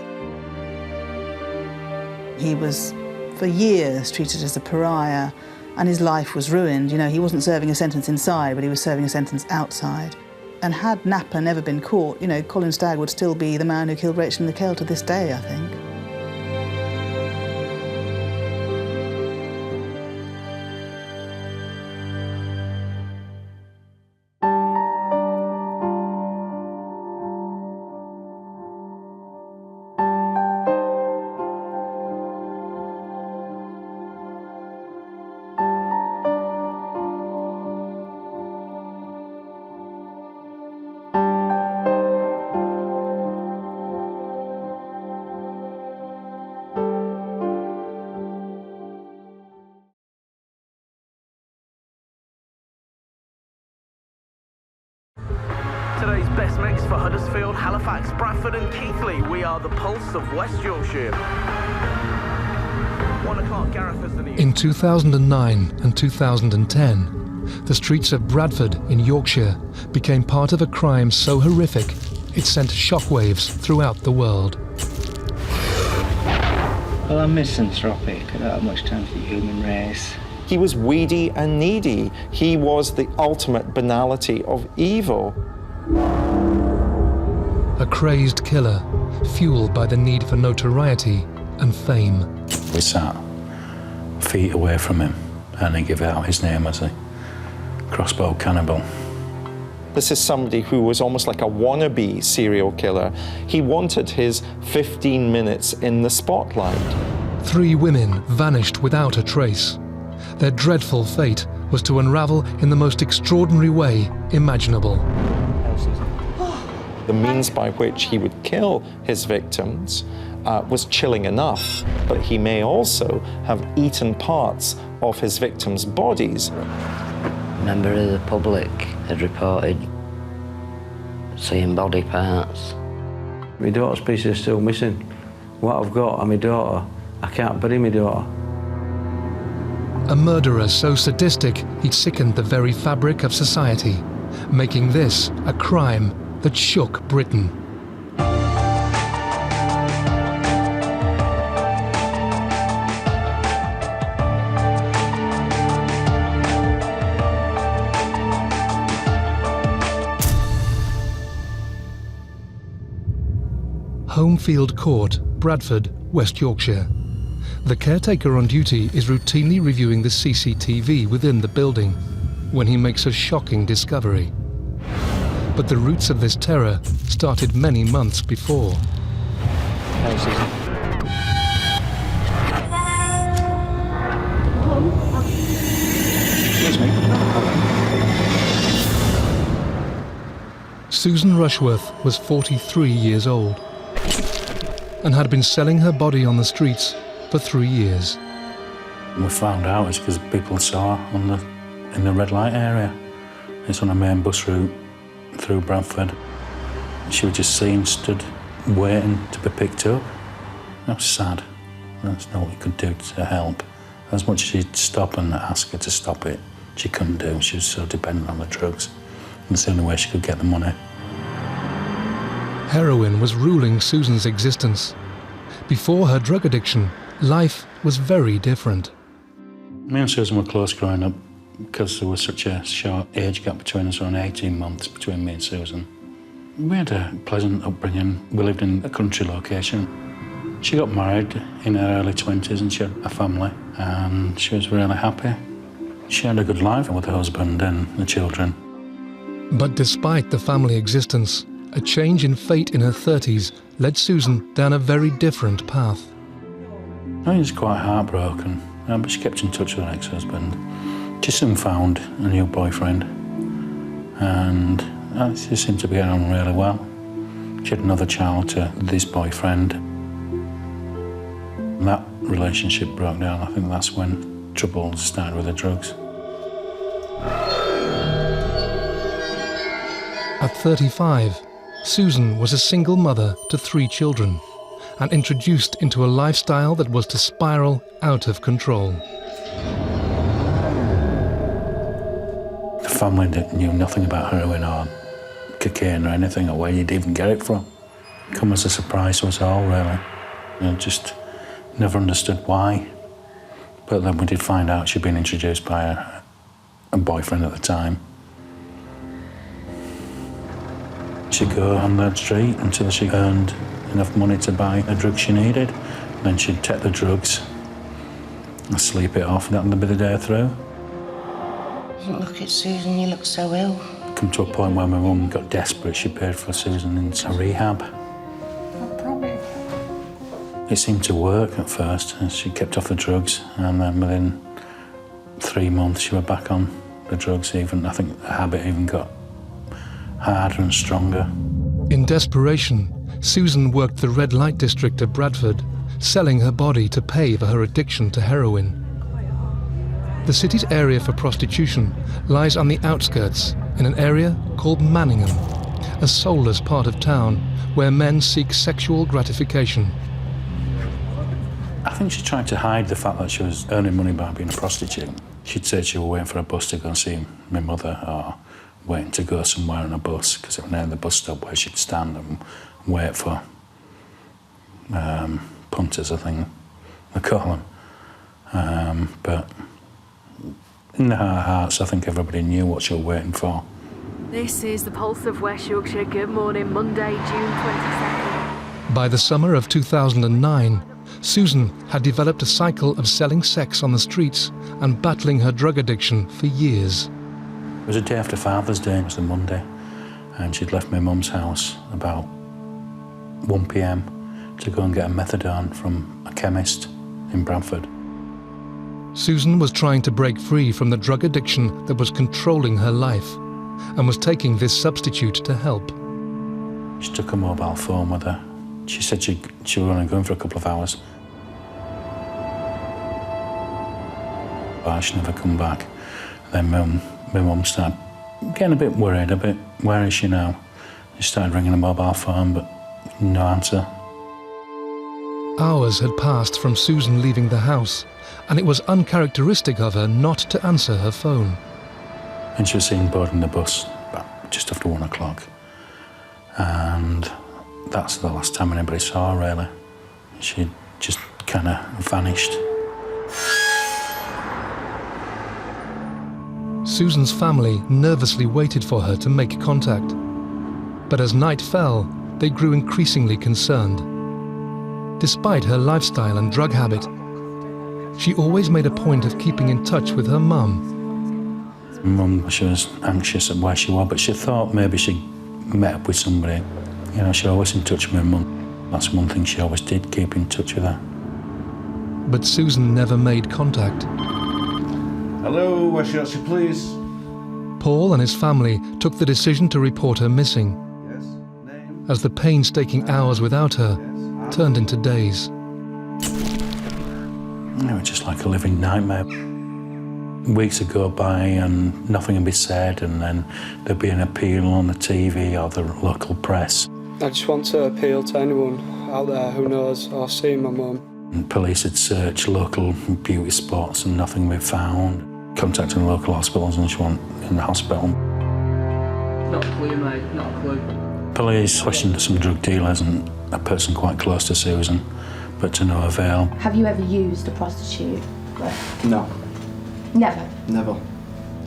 He was, for years, treated as a pariah, and his life was ruined. You know, he wasn't serving a sentence inside, but he was serving a sentence outside. And had Napa never been caught, you know, Colin Stag would still be the man who killed Rachel Nickel to this day, I think. Today's best mix for Huddersfield, Halifax, Bradford and Keighley. We are the pulse of West Yorkshire. 1 o'clock, Gareth has the news. In 2009 and 2010, the streets of Bradford in Yorkshire became part of a crime so horrific it sent shockwaves throughout the world. Well, I'm misanthropic. I don't have much time for the human race. He was weedy and needy. He was the ultimate banality of evil. A crazed killer, fueled by the need for notoriety and fame. We sat feet away from him and he gave out his name as a Crossbow Cannibal. This is somebody who was almost like a wannabe serial killer. He wanted his 15 minutes in the spotlight. 3 women vanished without a trace. Their dreadful fate was to unravel in the most extraordinary way imaginable. The means by which he would kill his victims was chilling enough, but he may also have eaten parts of his victims' bodies. A member of the public had reported seeing body parts. My daughter's piece is still missing. What I've got are my daughter. I can't bury my daughter. A murderer so sadistic he'd sickened the very fabric of society, making this a crime that shook Britain. Homefield Court, Bradford, West Yorkshire. The caretaker on duty is routinely reviewing the CCTV within the building when he makes a shocking discovery. But the roots of this terror started many months before. Susan Rushworth was 43 years old and had been selling her body on the streets for 3 years. We found out it's because people saw her in the red light area. It's on a main bus route through Bradford. She was just seen, stood, waiting to be picked up. That was sad. That's not what we could do to help. As much as she'd stop and ask her to stop it, she couldn't do. She was so dependent on the drugs. And it's the only way she could get the money. Heroin was ruling Susan's existence. Before her drug addiction, life was very different. Me and Susan were close growing up because there was such a short age gap between us, around 18 months between me and Susan. We had a pleasant upbringing. We lived in a country location. She got married in her early 20s and she had a family and she was really happy. She had a good life with her husband and the children. But despite the family existence, a change in fate in her 30s led Susan down a very different path. I was quite heartbroken, but she kept in touch with her ex-husband. She soon found a new boyfriend, and she seemed to be getting on really well. She had another child to this boyfriend. And that relationship broke down. I think that's when trouble started with the drugs. At 35, Susan was a single mother to 3 children and introduced into a lifestyle that was to spiral out of control. The family knew nothing about heroin or cocaine or anything, or where you'd even get it from. Come as a surprise to us all, really. And just never understood why. But then we did find out she'd been introduced by a boyfriend at the time. She'd go on the street until she earned enough money to buy the drugs she needed. Then she'd take the drugs and sleep it off, and that would be the day through. Look at Susan, you look so ill. Come to a point where my mum got desperate. She paid for Susan into rehab. What problem? It seemed to work at first. She kept off the drugs, and then within 3 months she was back on the drugs. Even I think the habit even got harder and stronger. In desperation, Susan worked the red light district of Bradford, selling her body to pay for her addiction to heroin. The city's area for prostitution lies on the outskirts in an area called Manningham, a soulless part of town where men seek sexual gratification. I think she tried to hide the fact that she was earning money by being a prostitute. She'd say she was waiting for a bus to go and see my mother, or waiting to go somewhere on a bus, because it was near the bus stop where she'd stand and wait for punters, I think they call them. But in her hearts, I think everybody knew what she was waiting for. This is the Pulse of West Yorkshire. Good morning, Monday, June 22nd. By the summer of 2009, Susan had developed a cycle of selling sex on the streets and battling her drug addiction for years. It was a day after Father's Day, it was a Monday, and she'd left my mum's house about 1 p.m. to go and get a methadone from a chemist in Bradford. Susan was trying to break free from the drug addiction that was controlling her life and was taking this substitute to help. She took a mobile phone with her. She said she was only going for a couple of hours. But she never come back. Then my mum started getting a bit worried, where is she now? She started ringing a mobile phone, but no answer. Hours had passed from Susan leaving the house, and it was uncharacteristic of her not to answer her phone. And she was seen boarding the bus about just after 1 o'clock. And that's the last time anybody saw her, really. She just kind of vanished. Susan's family nervously waited for her to make contact. But as night fell, they grew increasingly concerned. Despite her lifestyle and drug habit, she always made a point of keeping in touch with her mum. Mum, she was anxious at where she was, but she thought maybe she met up with somebody. You know, she was always in touch with her mum. That's one thing she always did, keep in touch with her. But Susan never made contact. Hello, West Yorkshire Police. Paul and his family took the decision to report her missing, as the painstaking hours without her turned into days. It was just like a living nightmare. Weeks would go by and nothing would be said, and then there'd be an appeal on the TV or the local press. I just want to appeal to anyone out there who knows or seen my mum. And police had searched local beauty spots and nothing would be found. Contacting local hospitals and she wasn't in the hospital. Not a clue, mate, not a clue. Police questioned some drug dealers and a person quite close to Susan, but to no avail. Have you ever used a prostitute? No. Never? Never.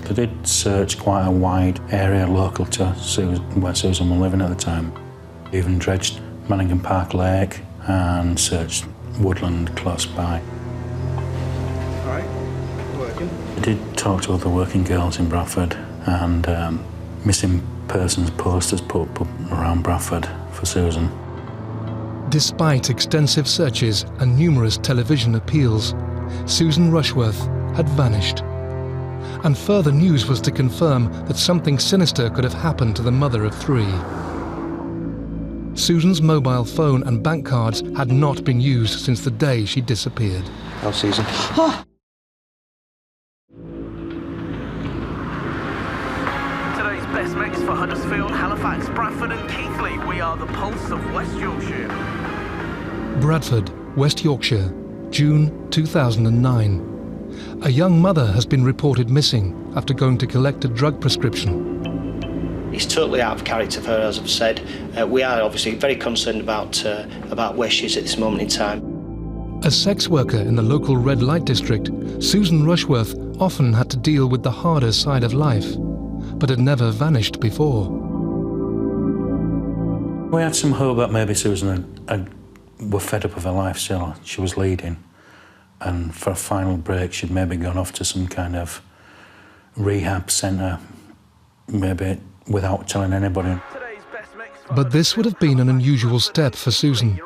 They did search quite a wide area local to Susan, where Susan was living at the time. Even dredged Manningham Park Lake and searched woodland close by. All right, working. I did talk to other working girls in Bradford, and missing persons posters put up around Bradford for Susan. Despite extensive searches and numerous television appeals, Susan Rushworth had vanished. And further news was to confirm that something sinister could have happened to the mother of 3. Susan's mobile phone and bank cards had not been used since the day she disappeared. Oh, Susan. Today's best mix for Huddersfield, Halifax, Bradford and Keighley. We are the pulse of West Yorkshire. Bradford, West Yorkshire, June 2009. A young mother has been reported missing after going to collect a drug prescription. It's totally out of character for her, as I've said. We are obviously very concerned about where she is at this moment in time. A sex worker in the local red light district, Susan Rushworth often had to deal with the harder side of life, but had never vanished before. We had some hope that maybe Susan were fed up of her lifestyle she was leading, and for a final break she'd maybe gone off to some kind of rehab centre, maybe without telling anybody. But this would have been an unusual step for Susan,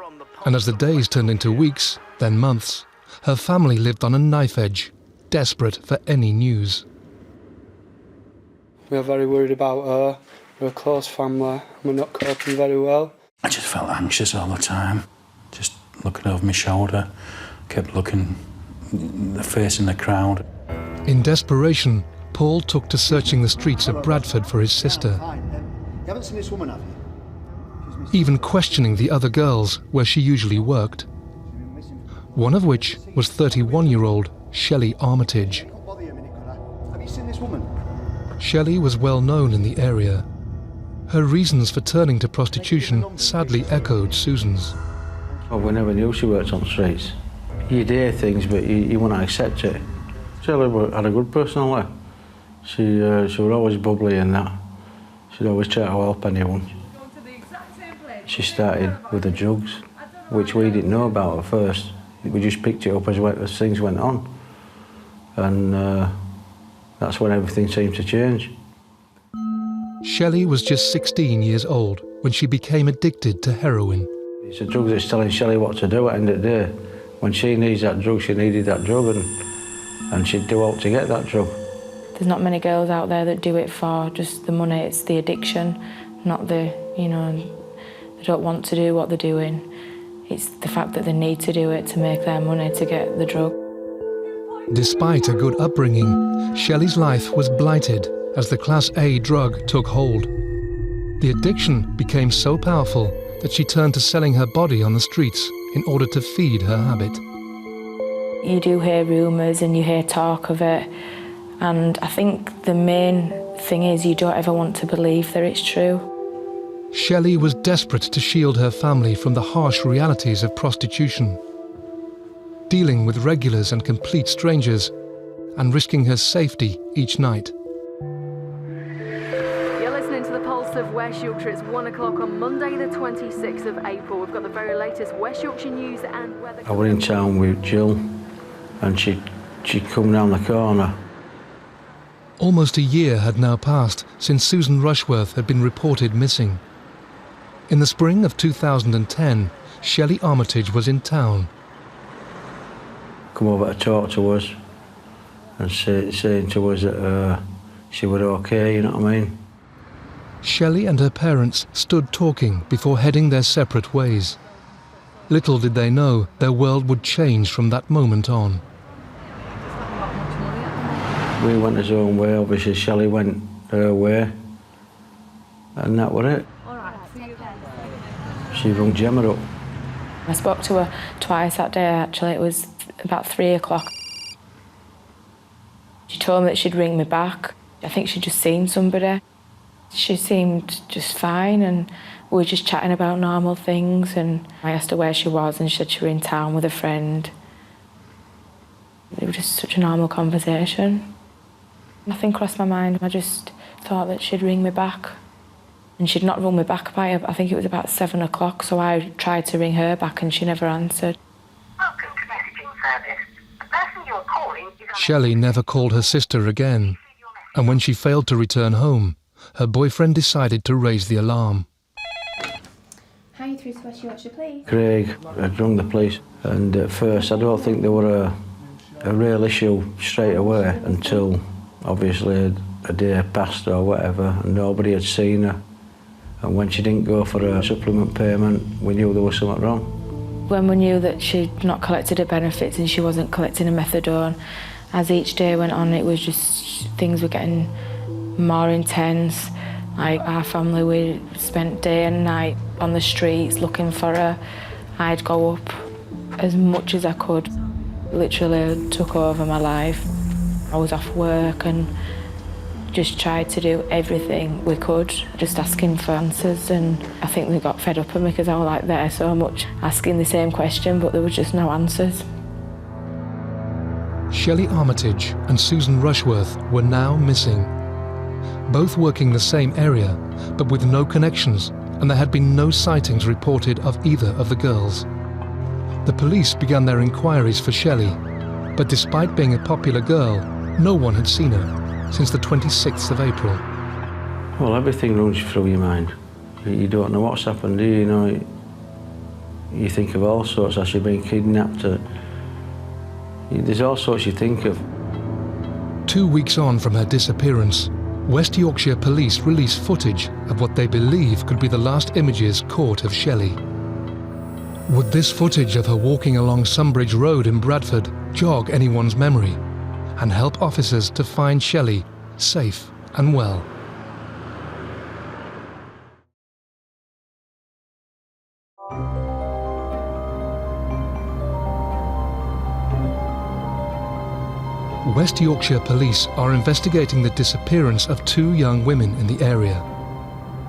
and as the days turned into weeks, then months, her family lived on a knife edge, desperate for any news. We're very worried about her. We're a close family. We're not coping very well. I just felt anxious all the time, just looking over my shoulder, kept looking, facing the crowd. In desperation, Paul took to searching the streets of Bradford for his sister, You haven't seen this woman, have you? even questioning the other girls where she usually worked. One of which was 31-year-old Shelley Armitage. Have you seen this woman? Shelley was well known in the area. Her reasons for turning to prostitution sadly echoed Susan's. Well, we never knew she worked on the streets. You'd hear things, but you wouldn't accept it. Shelley had a good personality. She was always bubbly and that. She'd always try to help anyone. She started with the drugs, which we didn't know about at first. We just picked it up as things went on. And that's when everything seemed to change. Shelley was just 16 years old when she became addicted to heroin. It's the drugs that's telling Shelley what to do at the end of the day. When she needs that drug, she needed that drug, and she'd do all to get that drug. There's not many girls out there that do it for just the money. It's the addiction, not the, they don't want to do what they're doing. It's the fact that they need to do it to make their money to get the drug. Despite a good upbringing, Shelley's life was blighted as the Class A drug took hold. The addiction became so powerful that she turned to selling her body on the streets in order to feed her habit. You do hear rumours and you hear talk of it, and I think the main thing is you don't ever want to believe that it's true. Shelley was desperate to shield her family from the harsh realities of prostitution, dealing with regulars and complete strangers, and risking her safety each night. You're listening to the Pulse of West Yorkshire. It's 1 o'clock on Monday the 26th of April. We've got the very latest West Yorkshire news and weather. I went in town with Jill, and she'd come round the corner. Almost a year had now passed since Susan Rushworth had been reported missing. In the spring of 2010, Shelley Armitage was in town. Come over to talk to us and saying to us that she was okay, you know what I mean? Shelley and her parents stood talking before heading their separate ways. Little did they know their world would change from that moment on. We went his own way, obviously Shelley went her way, and that was it. She rung Gemma up. I spoke to her twice that day, actually. It was about 3 o'clock. She told me that she'd ring me back. I think she'd just seen somebody. She seemed just fine, and we were just chatting about normal things, and I asked her where she was, and she said she was in town with a friend. It was just such a normal conversation. Nothing crossed my mind. I just thought that she'd ring me back. And she'd not rung me back by, I think it was about 7 o'clock, so I tried to ring her back and she never answered. Welcome to messaging service. The person you are calling is on... Shelley never called her sister again, and when she failed to return home, her boyfriend decided to raise the alarm. Hi, you through to West Yorkshire, please. Craig had rung the police, and at first I don't think there were a real issue straight away until obviously a day passed or whatever and nobody had seen her. And when she didn't go for a supplement payment, we knew there was something wrong. When we knew that she'd not collected her benefits and she wasn't collecting her methadone, as each day went on, it was just, things were getting more intense. Like, our family, we spent day and night on the streets looking for her. I'd go up as much as I could. Literally took over my life. I was off work and just tried to do everything we could, just asking for answers, and I think they got fed up with me because I was like there so much, asking the same question, but there was just no answers. Shelley Armitage and Susan Rushworth were now missing. Both working the same area, but with no connections, and there had been no sightings reported of either of the girls. The police began their inquiries for Shelley, but despite being a popular girl, no one had seen her since the 26th of April. Well, everything runs through your mind. You don't know what's happened, do you? You know, you think of all sorts, as you're being kidnapped. There's all sorts you think of. 2 weeks on from her disappearance, West Yorkshire police released footage of what they believe could be the last images caught of Shelley. Would this footage of her walking along Sunbridge Road in Bradford jog anyone's memory and help officers to find Shelley safe and well? West Yorkshire police are investigating the disappearance of 2 young women in the area.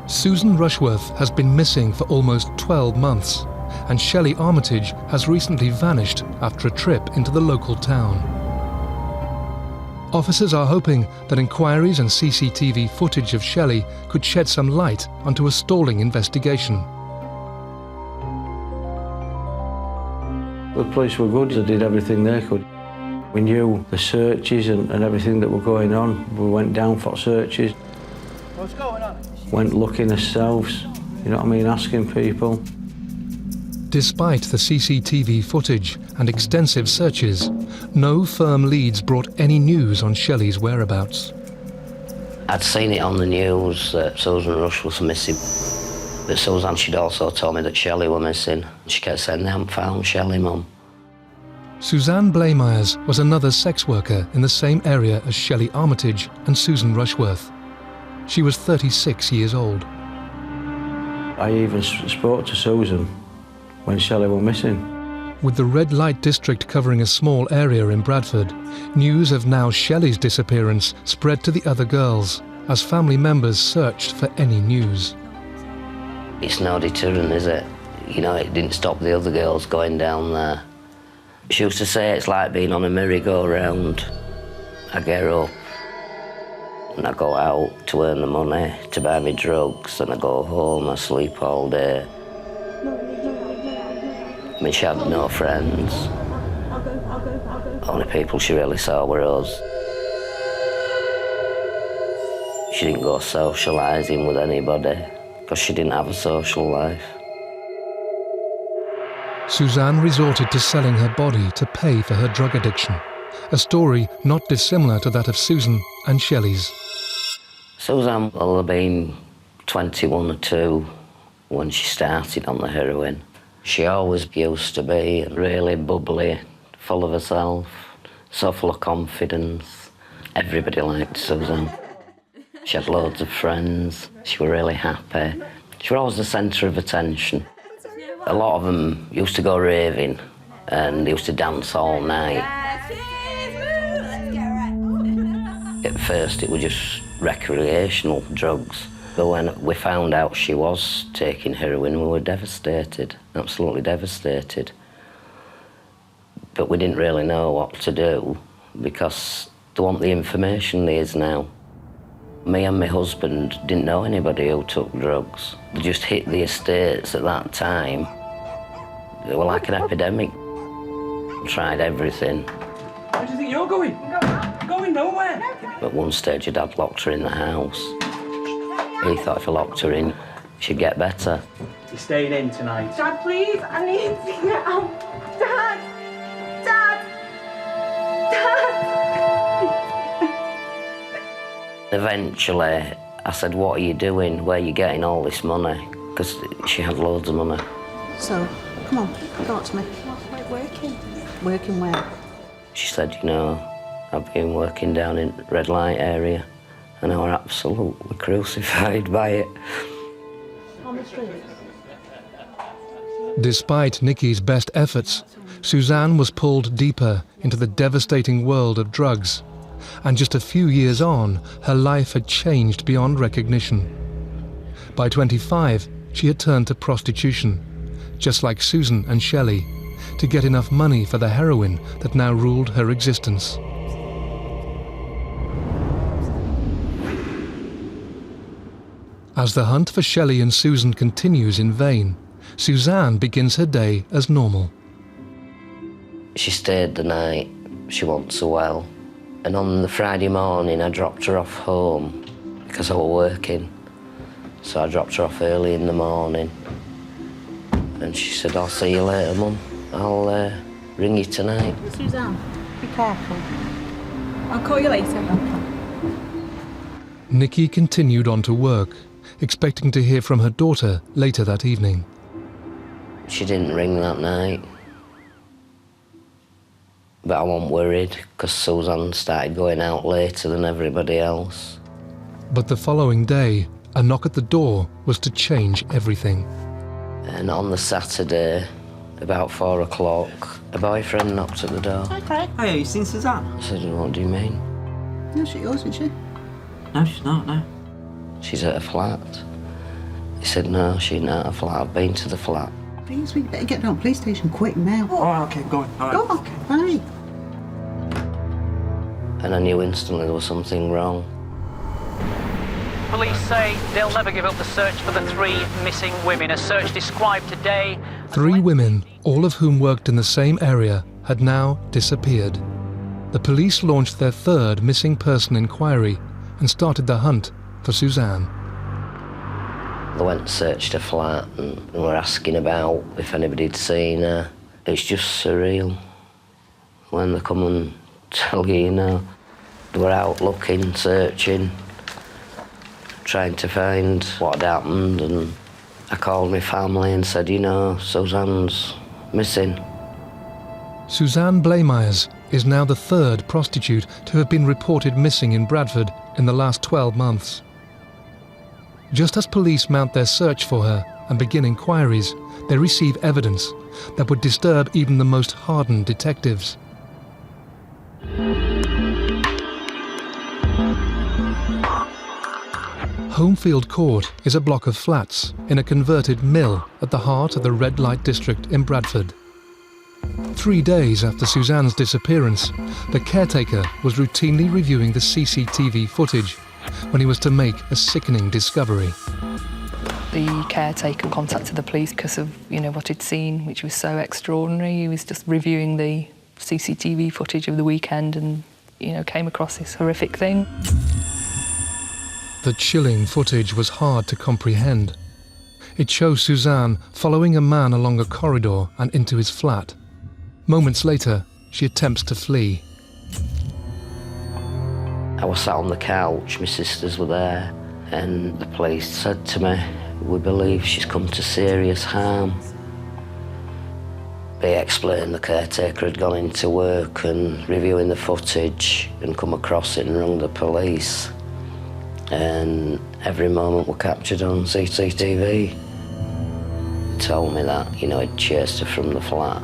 Susan Rushworth has been missing for almost 12 months, and Shelley Armitage has recently vanished after a trip into the local town. Officers are hoping that inquiries and CCTV footage of Shelley could shed some light onto a stalling investigation. The police were good, they did everything they could. We knew the searches and everything that were going on. We went down for searches. What's going on? Went looking ourselves, you know what I mean, asking people. Despite the CCTV footage and extensive searches, no firm leads brought any news on Shelley's whereabouts. I'd seen it on the news that Susan Rush was missing. But Suzanne, she'd also told me that Shelley were missing. She kept saying, they haven't found Shelley, Mum. Suzanne Blaymyers was another sex worker in the same area as Shelley Armitage and Susan Rushworth. She was 36 years old. I even spoke to Susan when Shelley were missing. With the red light district covering a small area in Bradford, news of now Shelley's disappearance spread to the other girls as family members searched for any news. It's no deterrent, is it? You know, it didn't stop the other girls going down there. She used to say it's like being on a merry-go-round. I get up and I go out to earn the money to buy me drugs, and I go home, I sleep all day. I mean, she had no friends. Only people she really saw were us. She didn't go socialising with anybody because she didn't have a social life. Suzanne resorted to selling her body to pay for her drug addiction, a story not dissimilar to that of Susan and Shelley's. Suzanne will have been 21 or 2 when she started on the heroin. She always used to be really bubbly, full of herself, so full of confidence. Everybody liked Suzanne. She had loads of friends. She was really happy. She was always the centre of attention. A lot of them used to go raving and they used to dance all night. At first it was just recreational drugs, but when we found out she was taking heroin, we were devastated, absolutely devastated. But we didn't really know what to do because there wasn't the information there is now. Me and my husband didn't know anybody who took drugs. They just hit the estates at that time. They were like an epidemic. Tried everything. Where do you think you're going? I'm going nowhere. At one stage, your dad locked her in the house. He thought if I locked her in, she'd get better. You're staying in tonight. Dad, please, I need to get out. Dad! Dad! Dad! Eventually, I said, what are you doing? Where are you getting all this money? Because she had loads of money. So, come on, talk to me. Working. Working where? She said, you know, I've been working down in Red Light area, and I were absolutely crucified by it. On the street. Despite Nicky's best efforts, Suzanne was pulled deeper into the devastating world of drugs, and just a few years on, her life had changed beyond recognition. By 25, she had turned to prostitution, just like Susan and Shelley, to get enough money for the heroin that now ruled her existence. As the hunt for Shelley and Susan continues in vain, Suzanne begins her day as normal. She stayed the night, she wasn't so well, and on the Friday morning I dropped her off home because I was working. So I dropped her off early in the morning, and she said, "I'll see you later, Mum. I'll ring you tonight." Suzanne, be careful. I'll call you later. Nicky continued on to work, expecting to hear from her daughter later that evening. She didn't ring that night. But I wasn't worried, because Suzanne started going out later than everybody else. But the following day, a knock at the door was to change everything. And on the Saturday, about 4 o'clock, a boyfriend knocked at the door. Okay. Oh, yeah, you seen Suzanne? I said, "What do you mean?" No, she's yours, isn't she? No, she's not, no. "She's at a flat." He said, "No, she's not at a flat. I've been to the flat." Please, we better get down to the police station quick now. All right, okay, go on. All right. Go on, hurry. And I knew instantly there was something wrong. Police say they'll never give up the search for the 3 missing women. A search described today. 3 women, all of whom worked in the same area, had now disappeared. The police launched their 3rd missing person inquiry and started the hunt for Suzanne. They went and searched her flat and were asking about if anybody had seen her. It's just surreal when they come and tell you, you know. They were out looking, searching, trying to find what had happened, and I called my family and said, "You know, Suzanne's missing." Suzanne Blamires is now the 3rd prostitute to have been reported missing in Bradford in the last 12 months. Just as police mount their search for her and begin inquiries, they receive evidence that would disturb even the most hardened detectives. Homefield Court is a block of flats in a converted mill at the heart of the red light district in Bradford. 3 days after Suzanne's disappearance, the caretaker was routinely reviewing the CCTV footage when he was to make a sickening discovery. The caretaker contacted the police because of, what he'd seen, which was so extraordinary. He was just reviewing the CCTV footage of the weekend and, came across this horrific thing. The chilling footage was hard to comprehend. It shows Suzanne following a man along a corridor and into his flat. Moments later, she attempts to flee. I was sat on the couch, my sisters were there, and the police said to me, "We believe she's come to serious harm." They explained the caretaker had gone into work and reviewing the footage and come across it and rung the police. And every moment were captured on CCTV. He told me that, he'd chased her from the flat.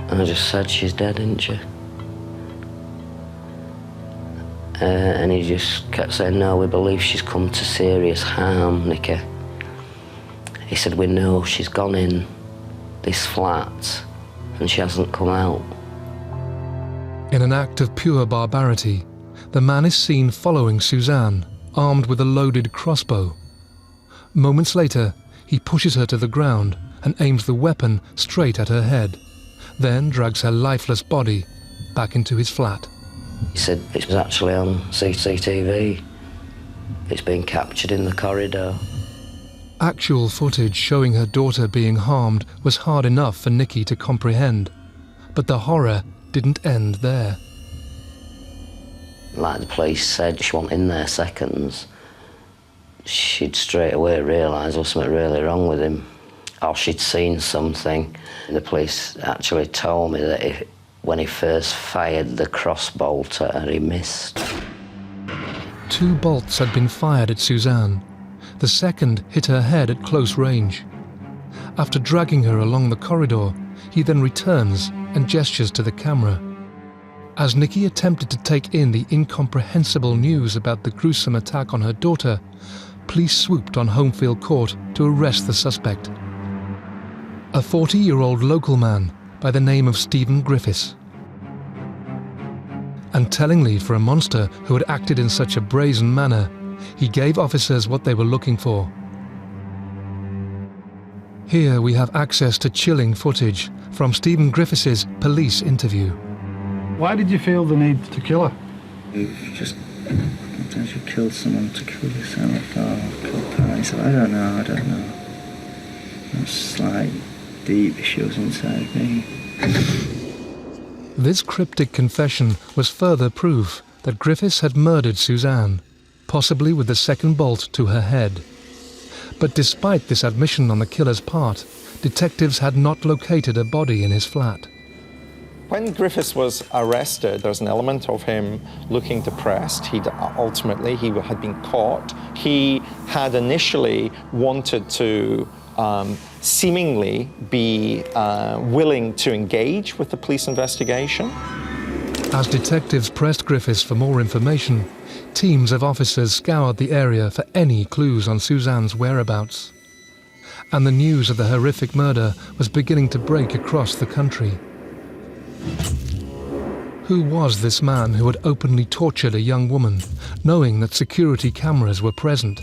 And I just said, "She's dead, isn't she?" And he just kept saying, "No, we believe she's come to serious harm, Nicky." He said, "We know she's gone in this flat and she hasn't come out." In an act of pure barbarity, the man is seen following Suzanne, armed with a loaded crossbow. Moments later, he pushes her to the ground and aims the weapon straight at her head, then drags her lifeless body back into his flat. He said, "It was actually on CCTV. It's been captured in the corridor." Actual footage showing her daughter being harmed was hard enough for Nicky to comprehend, but the horror didn't end there. Like the police said, she wasn't in there seconds. She'd straight away realised there was something really wrong with him, or she'd seen something. The police actually told me that when he first fired the crossbolt at her, he missed. 2 bolts had been fired at Suzanne. The second hit her head at close range. After dragging her along the corridor, he then returns and gestures to the camera. As Nikki attempted to take in the incomprehensible news about the gruesome attack on her daughter, police swooped on Homefield Court to arrest the suspect. A 40-year-old local man by the name of Stephen Griffiths. And tellingly for a monster who had acted in such a brazen manner, he gave officers what they were looking for. Here we have access to chilling footage from Stephen Griffiths' police interview. Why did you feel the need to kill her? Just sometimes you kill someone to kill yourself or kill parents. I don't know. It's like deep issues inside me. This cryptic confession was further proof that Griffiths had murdered Suzanne, possibly with the second bolt to her head. But despite this admission on the killer's part, detectives had not located a body in his flat. When Griffiths was arrested, there was an element of him looking depressed. He had been caught. He had initially wanted to seemingly be willing to engage with the police investigation. As detectives pressed Griffiths for more information, teams of officers scoured the area for any clues on Suzanne's whereabouts. And the news of the horrific murder was beginning to break across the country. Who was this man who had openly tortured a young woman, knowing that security cameras were present?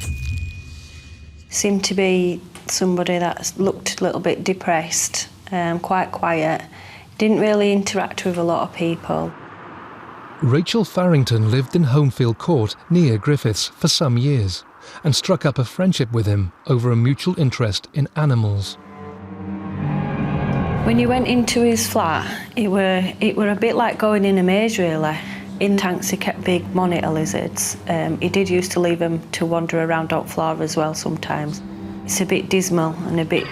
Seemed to be somebody that looked a little bit depressed, quite quiet, didn't really interact with a lot of people. Rachel Farrington lived in Homefield Court near Griffiths for some years and struck up a friendship with him over a mutual interest in animals. When you went into his flat, it were a bit like going in a maze, really. In tanks, he kept big monitor lizards. He did used to leave them to wander around on floor as well sometimes. It's a bit dismal and a bit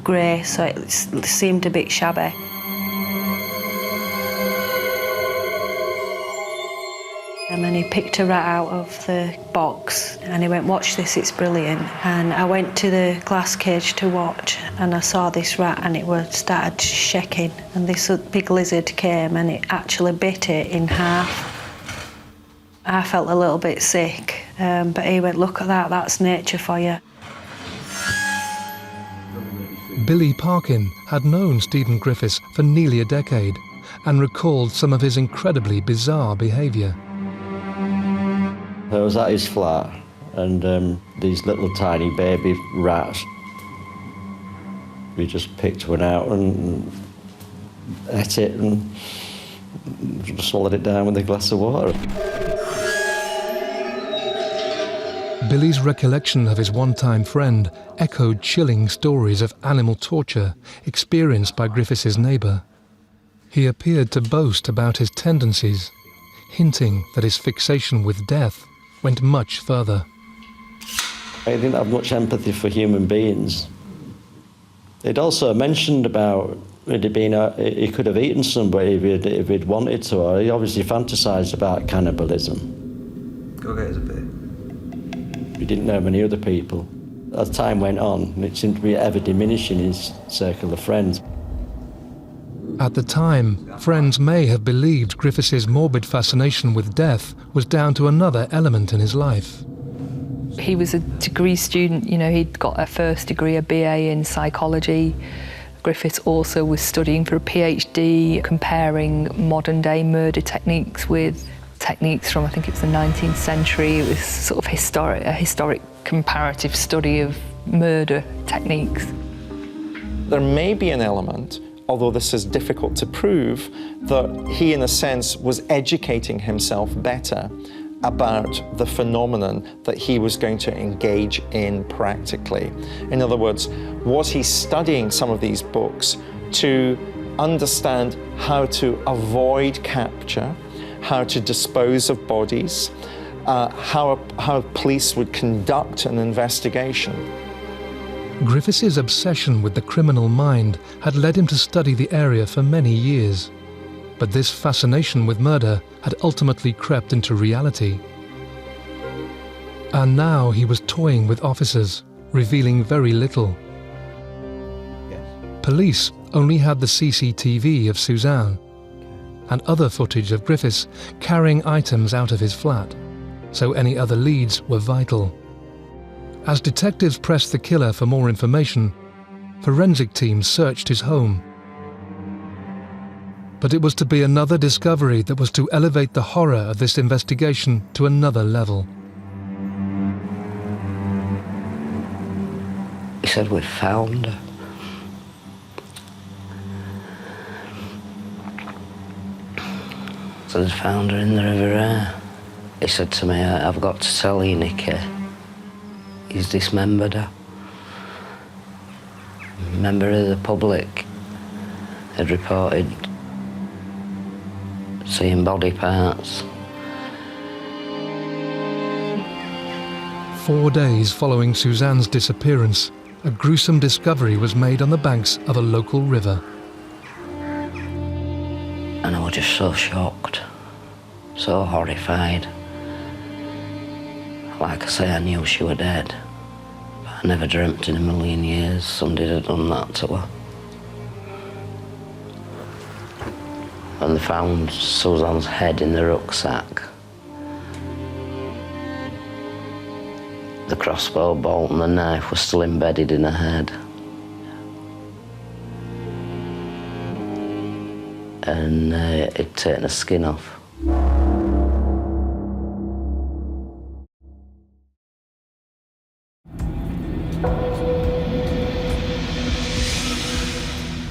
grey, so it seemed a bit shabby. And then he picked a rat out of the box and he went, "Watch this, it's brilliant." And I went to the glass cage to watch and I saw this rat and it started shaking, and this big lizard came and it actually bit it in half. I felt a little bit sick, but he went, "Look at that, that's nature for you." Billy Parkin had known Stephen Griffiths for nearly a decade and recalled some of his incredibly bizarre behaviour. I was at his flat and these little tiny baby rats, we just picked one out and ate it and swallowed it down with a glass of water. Billy's recollection of his one-time friend echoed chilling stories of animal torture experienced by Griffiths' neighbour. He appeared to boast about his tendencies, hinting that his fixation with death went much further. I didn't have much empathy for human beings. It also mentioned about he could have eaten somebody if he'd wanted to, or he obviously fantasised about cannibalism. Go get us a beer. He didn't know many other people. As time went on, it seemed to be ever diminishing his circle of friends. At the time, friends may have believed Griffiths' morbid fascination with death was down to another element in his life. He was a degree student, he'd got a first degree, a BA in psychology. Griffiths also was studying for a PhD, comparing modern-day murder techniques with techniques from, I think it was the 19th century. It was sort of a historic comparative study of murder techniques. There may be an element, although this is difficult to prove, that he, in a sense, was educating himself better about the phenomenon that he was going to engage in practically. In other words, was he studying some of these books to understand how to avoid capture, how to dispose of bodies, how police would conduct an investigation? Griffiths' obsession with the criminal mind had led him to study the area for many years. But this fascination with murder had ultimately crept into reality. And now he was toying with officers, revealing very little. Police only had the CCTV of Suzanne and other footage of Griffiths carrying items out of his flat, so any other leads were vital. As detectives pressed the killer for more information, forensic teams searched his home. But it was to be another discovery that was to elevate the horror of this investigation to another level. He said we'd found her. So they'd found her in the River Aire. He said to me, I've got to tell you, Nicky, he's dismembered her. A member of the public had reported seeing body parts. 4 days following Suzanne's disappearance, a gruesome discovery was made on the banks of a local river. And I was just so shocked, so horrified. Like I say, I knew she was dead, but I never dreamt in a million years somebody had done that to her. And they found Suzanne's head in the rucksack. The crossbow bolt and the knife were still embedded in her head. And it'd taken the skin off.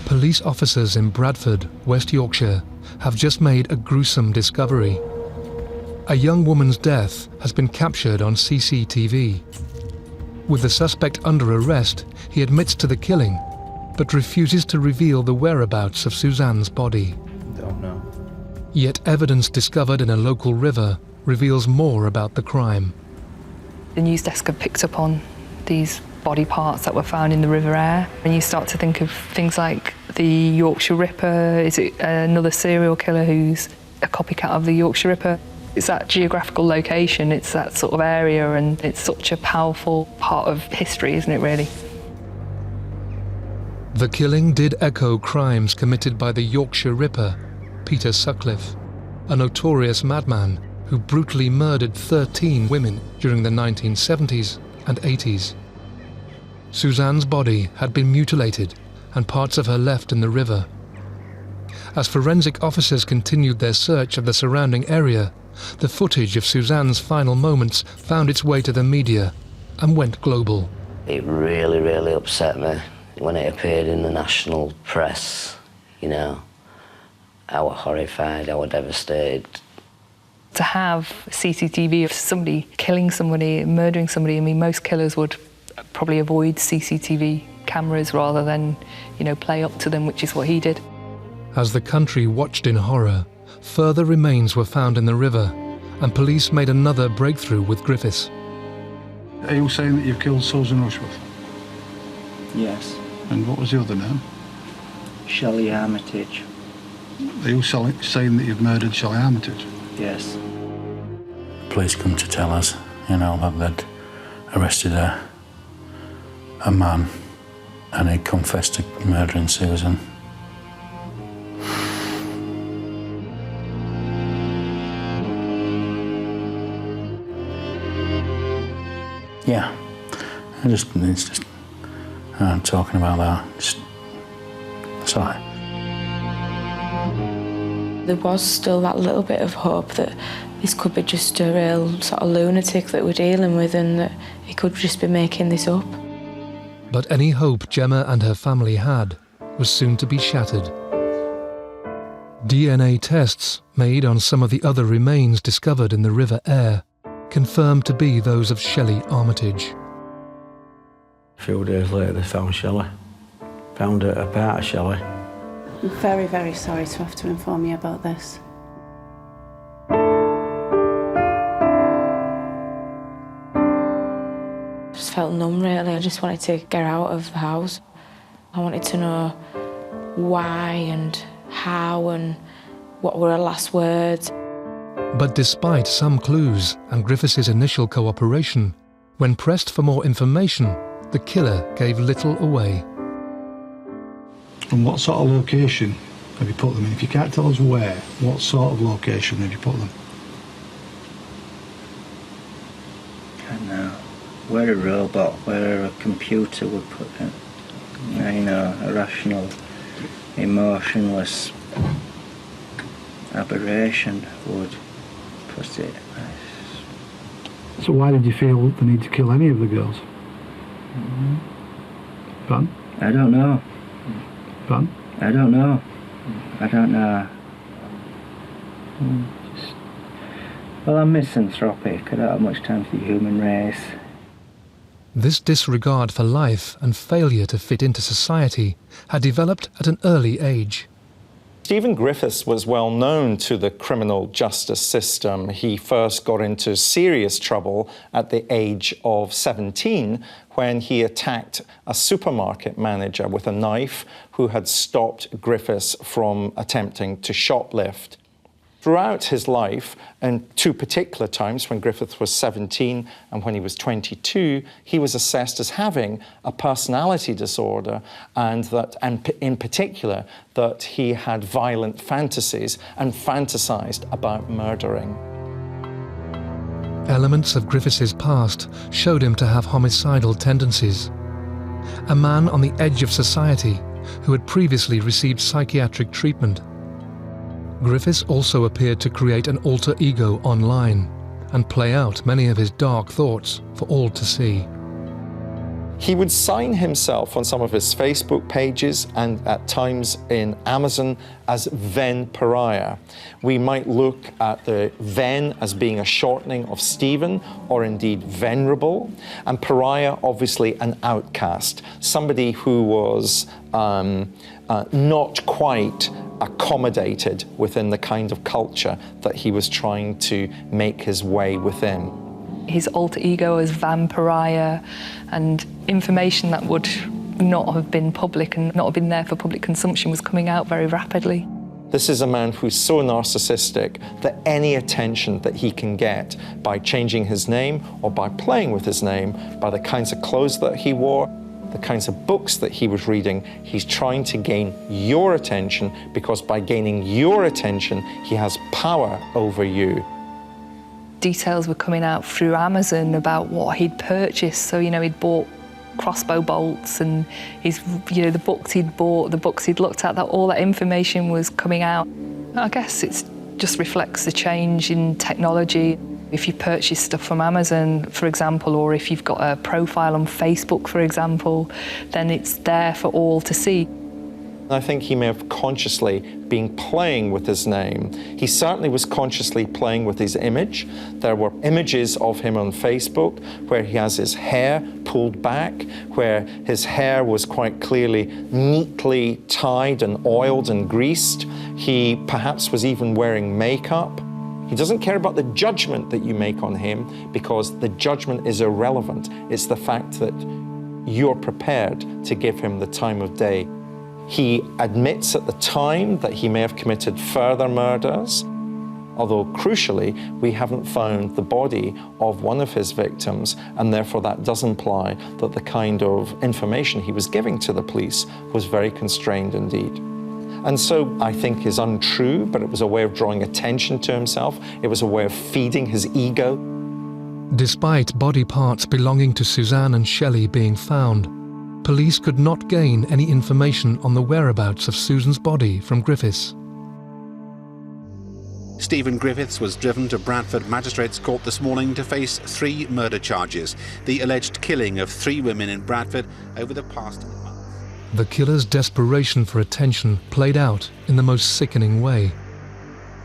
Police officers in Bradford, West Yorkshire, have just made a gruesome discovery. A young woman's death has been captured on CCTV. With the suspect under arrest, he admits to the killing, but refuses to reveal the whereabouts of Suzanne's body. Don't know. Yet evidence discovered in a local river reveals more about the crime. The news desk have picked up on these body parts that were found in the River Aire, and you start to think of things like the Yorkshire Ripper. Is it another serial killer who's a copycat of the Yorkshire Ripper? It's that geographical location, it's that sort of area, and it's such a powerful part of history, isn't it, really? The killing did echo crimes committed by the Yorkshire Ripper, Peter Sutcliffe, a notorious madman who brutally murdered 13 women during the 1970s and 80s. Suzanne's body had been mutilated and parts of her left in the river. As forensic officers continued their search of the surrounding area, the footage of Suzanne's final moments found its way to the media and went global. It really, really upset me when it appeared in the national press, you know. I was horrified, I was devastated. To have CCTV of somebody killing somebody, murdering somebody, I mean, most killers would probably avoid CCTV cameras rather than, you know, play up to them, which is what he did. As the country watched in horror, further remains were found in the river, and police made another breakthrough with Griffiths. Are you saying that you killed Susan Rushworth? Yes. And what was the other name? Shelley Armitage. Are you saying that you've murdered Shelley Armitage? Yes. Police come to tell us, you know, that they'd arrested a man and he'd confessed to murdering Susan. Yeah, it's just talking about that, sorry. There was still that little bit of hope that this could be just a real sort of lunatic that we're dealing with and that he could just be making this up. But any hope Gemma and her family had was soon to be shattered. DNA tests made on some of the other remains discovered in the River Aire confirmed to be those of Shelley Armitage. A few days later they found Shelley. Found a part of Shelley. I'm very, very sorry to have to inform you about this. I just felt numb, really. I just wanted to get out of the house. I wanted to know why and how and what were her last words. But despite some clues and Griffiths' initial cooperation, when pressed for more information, the killer gave little away. And what sort of location have you put them in? If you can't tell us where, what sort of location have you put them? I don't know. Where a robot, where a computer would put it. You know, a rational, emotionless aberration would put it. So why did you feel the need to kill any of the girls? Fun? I don't know. Fun? I don't know. I don't know. Well, I'm misanthropic. I don't have much time for the human race. This disregard for life and failure to fit into society had developed at an early age. Stephen Griffiths was well known to the criminal justice system. He first got into serious trouble at the age of 17 when he attacked a supermarket manager with a knife who had stopped Griffiths from attempting to shoplift. Throughout his life, and two particular times, when Griffiths was 17 and when he was 22, he was assessed as having a personality disorder, and in particular, that he had violent fantasies and fantasized about murdering. Elements of Griffiths' past showed him to have homicidal tendencies. A man on the edge of society who had previously received psychiatric treatment. Griffiths also appeared to create an alter ego online and play out many of his dark thoughts for all to see. He would sign himself on some of his Facebook pages and at times in Amazon as Ven Pariah. We might look at the Ven as being a shortening of Stephen, or indeed venerable, and Pariah obviously an outcast, somebody who was not quite accommodated within the kind of culture that he was trying to make his way within. His alter ego as Vampiriah, and information that would not have been public and not have been there for public consumption was coming out very rapidly. This is a man who's so narcissistic that any attention that he can get by changing his name or by playing with his name, by the kinds of clothes that he wore, the kinds of books that he was reading, he's trying to gain your attention, because by gaining your attention, he has power over you. Details were coming out through Amazon about what he'd purchased. So, he'd bought crossbow bolts and the books he'd bought, the books he'd looked at, all that information was coming out. I guess it just reflects the change in technology. If you purchase stuff from Amazon, for example, or if you've got a profile on Facebook, for example, then it's there for all to see. I think he may have consciously been playing with his name. He certainly was consciously playing with his image. There were images of him on Facebook where he has his hair pulled back, where his hair was quite clearly neatly tied and oiled and greased. He perhaps was even wearing makeup. He doesn't care about the judgment that you make on him, because the judgment is irrelevant. It's the fact that you're prepared to give him the time of day. He admits at the time that he may have committed further murders, although crucially, we haven't found the body of one of his victims, and therefore that does imply that the kind of information he was giving to the police was very constrained indeed. And so I think is untrue, but it was a way of drawing attention to himself. It was a way of feeding his ego. Despite body parts belonging to Suzanne and Shelley being found, police could not gain any information on the whereabouts of Susan's body from Griffiths. Stephen Griffiths was driven to Bradford Magistrates Court this morning to face 3 murder charges, the alleged killing of 3 women in Bradford over the past month. The killer's desperation for attention played out in the most sickening way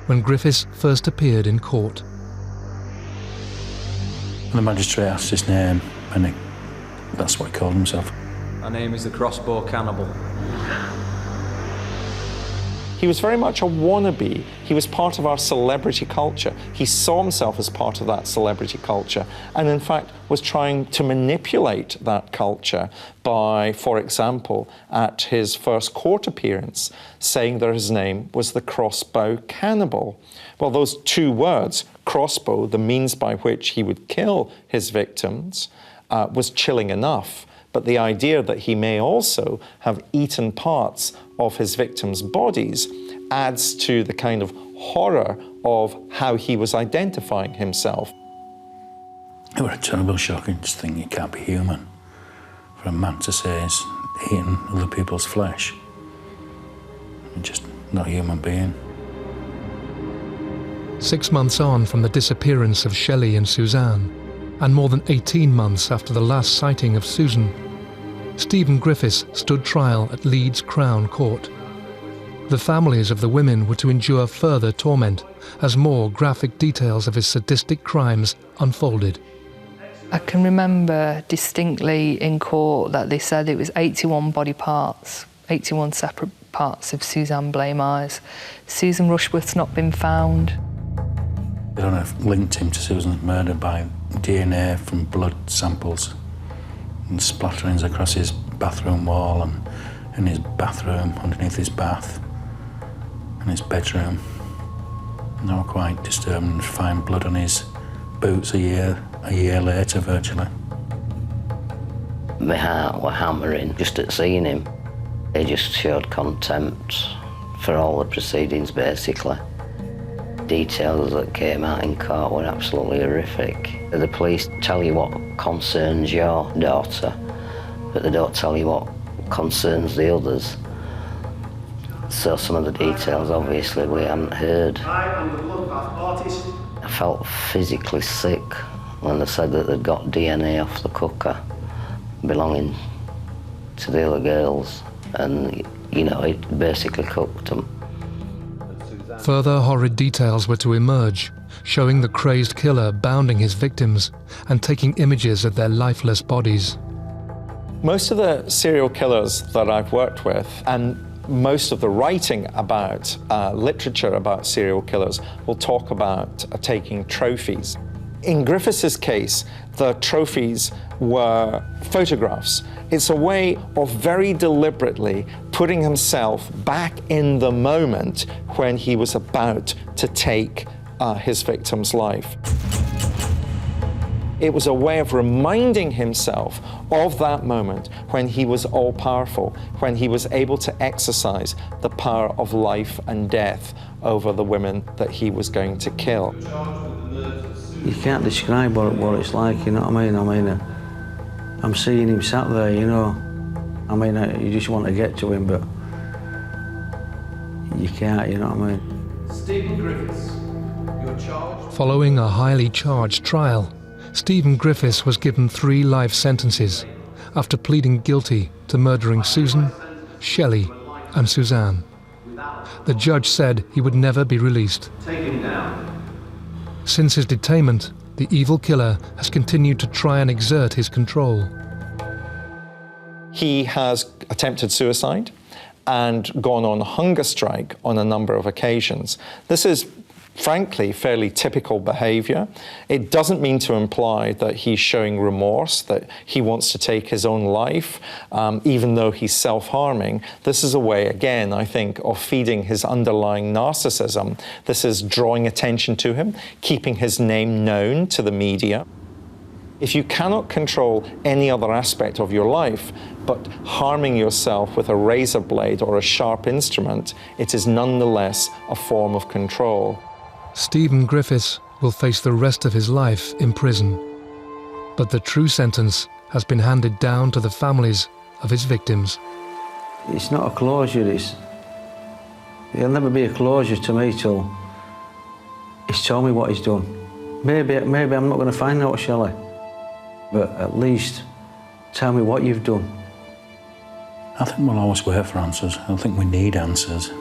when Griffiths first appeared in court. The magistrate asked his name, and that's what he called himself. My name is the Crossbow Cannibal. He was very much a wannabe. He was part of our celebrity culture. He saw himself as part of that celebrity culture, and in fact was trying to manipulate that culture by, for example, at his first court appearance, saying that his name was the Crossbow Cannibal. Well, those two words, crossbow, the means by which he would kill his victims, was chilling enough. But the idea that he may also have eaten parts of his victims' bodies adds to the kind of horror of how he was identifying himself. It was a terrible shocking thing. You can't be human. For a man to say he's eating other people's flesh, you're just not a human being. 6 months on from the disappearance of Shelley and Suzanne, and more than 18 months after the last sighting of Susan, Stephen Griffiths stood trial at Leeds Crown Court. The families of the women were to endure further torment as more graphic details of his sadistic crimes unfolded. I can remember distinctly in court that they said it was 81 body parts, 81 separate parts of Suzanne Blame-Eyes. Susan Rushworth's not been found. They don't have linked him to Susan's murder by DNA from blood samples and splatterings across his bathroom wall and in his bathroom, underneath his bath, and his bedroom. And they were quite disturbing to find blood on his boots a year later, virtually. My heart were hammering just at seeing him. They just showed contempt for all the proceedings, basically. Details that came out in court were absolutely horrific. The police tell you what concerns your daughter, but they don't tell you what concerns the others. So some of the details, obviously, we hadn't heard. I felt physically sick when they said that they'd got DNA off the cooker belonging to the other girls, and, you know, it basically cooked them. Further horrid details were to emerge, showing the crazed killer bounding his victims and taking images of their lifeless bodies. Most of the serial killers that I've worked with, and most of the writing about literature about serial killers, will talk about taking trophies. In Griffiths' case, the trophies were photographs. It's a way of very deliberately putting himself back in the moment when he was about to take his victim's life. It was a way of reminding himself of that moment when he was all-powerful, when he was able to exercise the power of life and death over the women that he was going to kill. You can't describe what it's like, you know what I mean? I'm seeing him sat there, you know. I mean, you just want to get to him, but you can't, you know what I mean? Stephen Griffiths, you're charged. Following a highly charged trial, Stephen Griffiths was given 3 life sentences after pleading guilty to murdering Susan, Shelley and Suzanne. The judge said he would never be released. Take him down. Since his detainment, the evil killer has continued to try and exert his control. He has attempted suicide and gone on hunger strike on a number of occasions. This is, frankly, fairly typical behaviour. It doesn't mean to imply that he's showing remorse, that he wants to take his own life, even though he's self-harming. This is a way, again, I think, of feeding his underlying narcissism. This is drawing attention to him, keeping his name known to the media. If you cannot control any other aspect of your life, but harming yourself with a razor blade or a sharp instrument, it is nonetheless a form of control. Stephen Griffiths will face the rest of his life in prison. But the true sentence has been handed down to the families of his victims. It's not a closure, it'll never be a closure to me till he's told me what he's done. Maybe I'm not going to find out, Shelley, but at least tell me what you've done. I think we'll always wait for answers. I think we need answers.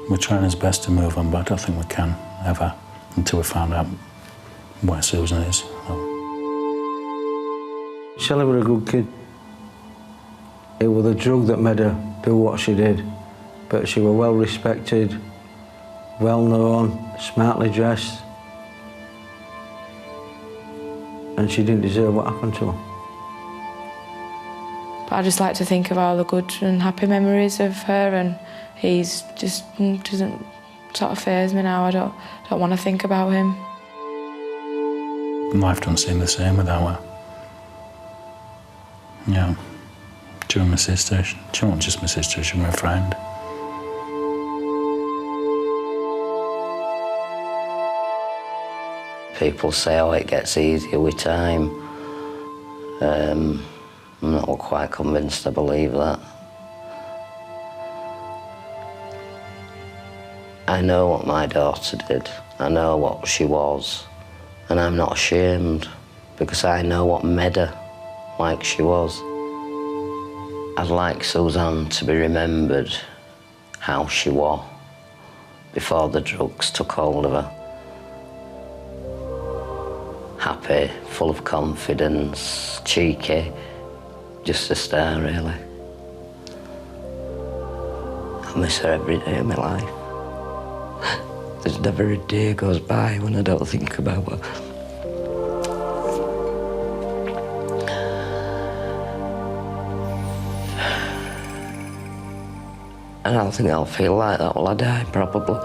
We're trying our best to move on, but I don't think we can ever until we find out where Susan is. Shelley was a good kid. It was the drug that made her do what she did. but she was well respected, well known, smartly dressed, and she didn't deserve what happened to her. But I just like to think of all the good and happy memories of her, and he's just doesn't sort of faze me now. I don't want to think about him. Life doesn't seem the same without her. Yeah. She was my sister. She wasn't just my sister, she was my friend. People say, oh, it gets easier with time. I'm not quite convinced I believe that. I know what my daughter did. I know what she was. And I'm not ashamed, because I know what made her like she was. I'd like Suzanne to be remembered how she was before the drugs took hold of her. Happy, full of confidence, cheeky, just a star, really. I miss her every day of my life. There's never a day goes by when I don't think about her. And I don't think I'll feel like that while I die, probably.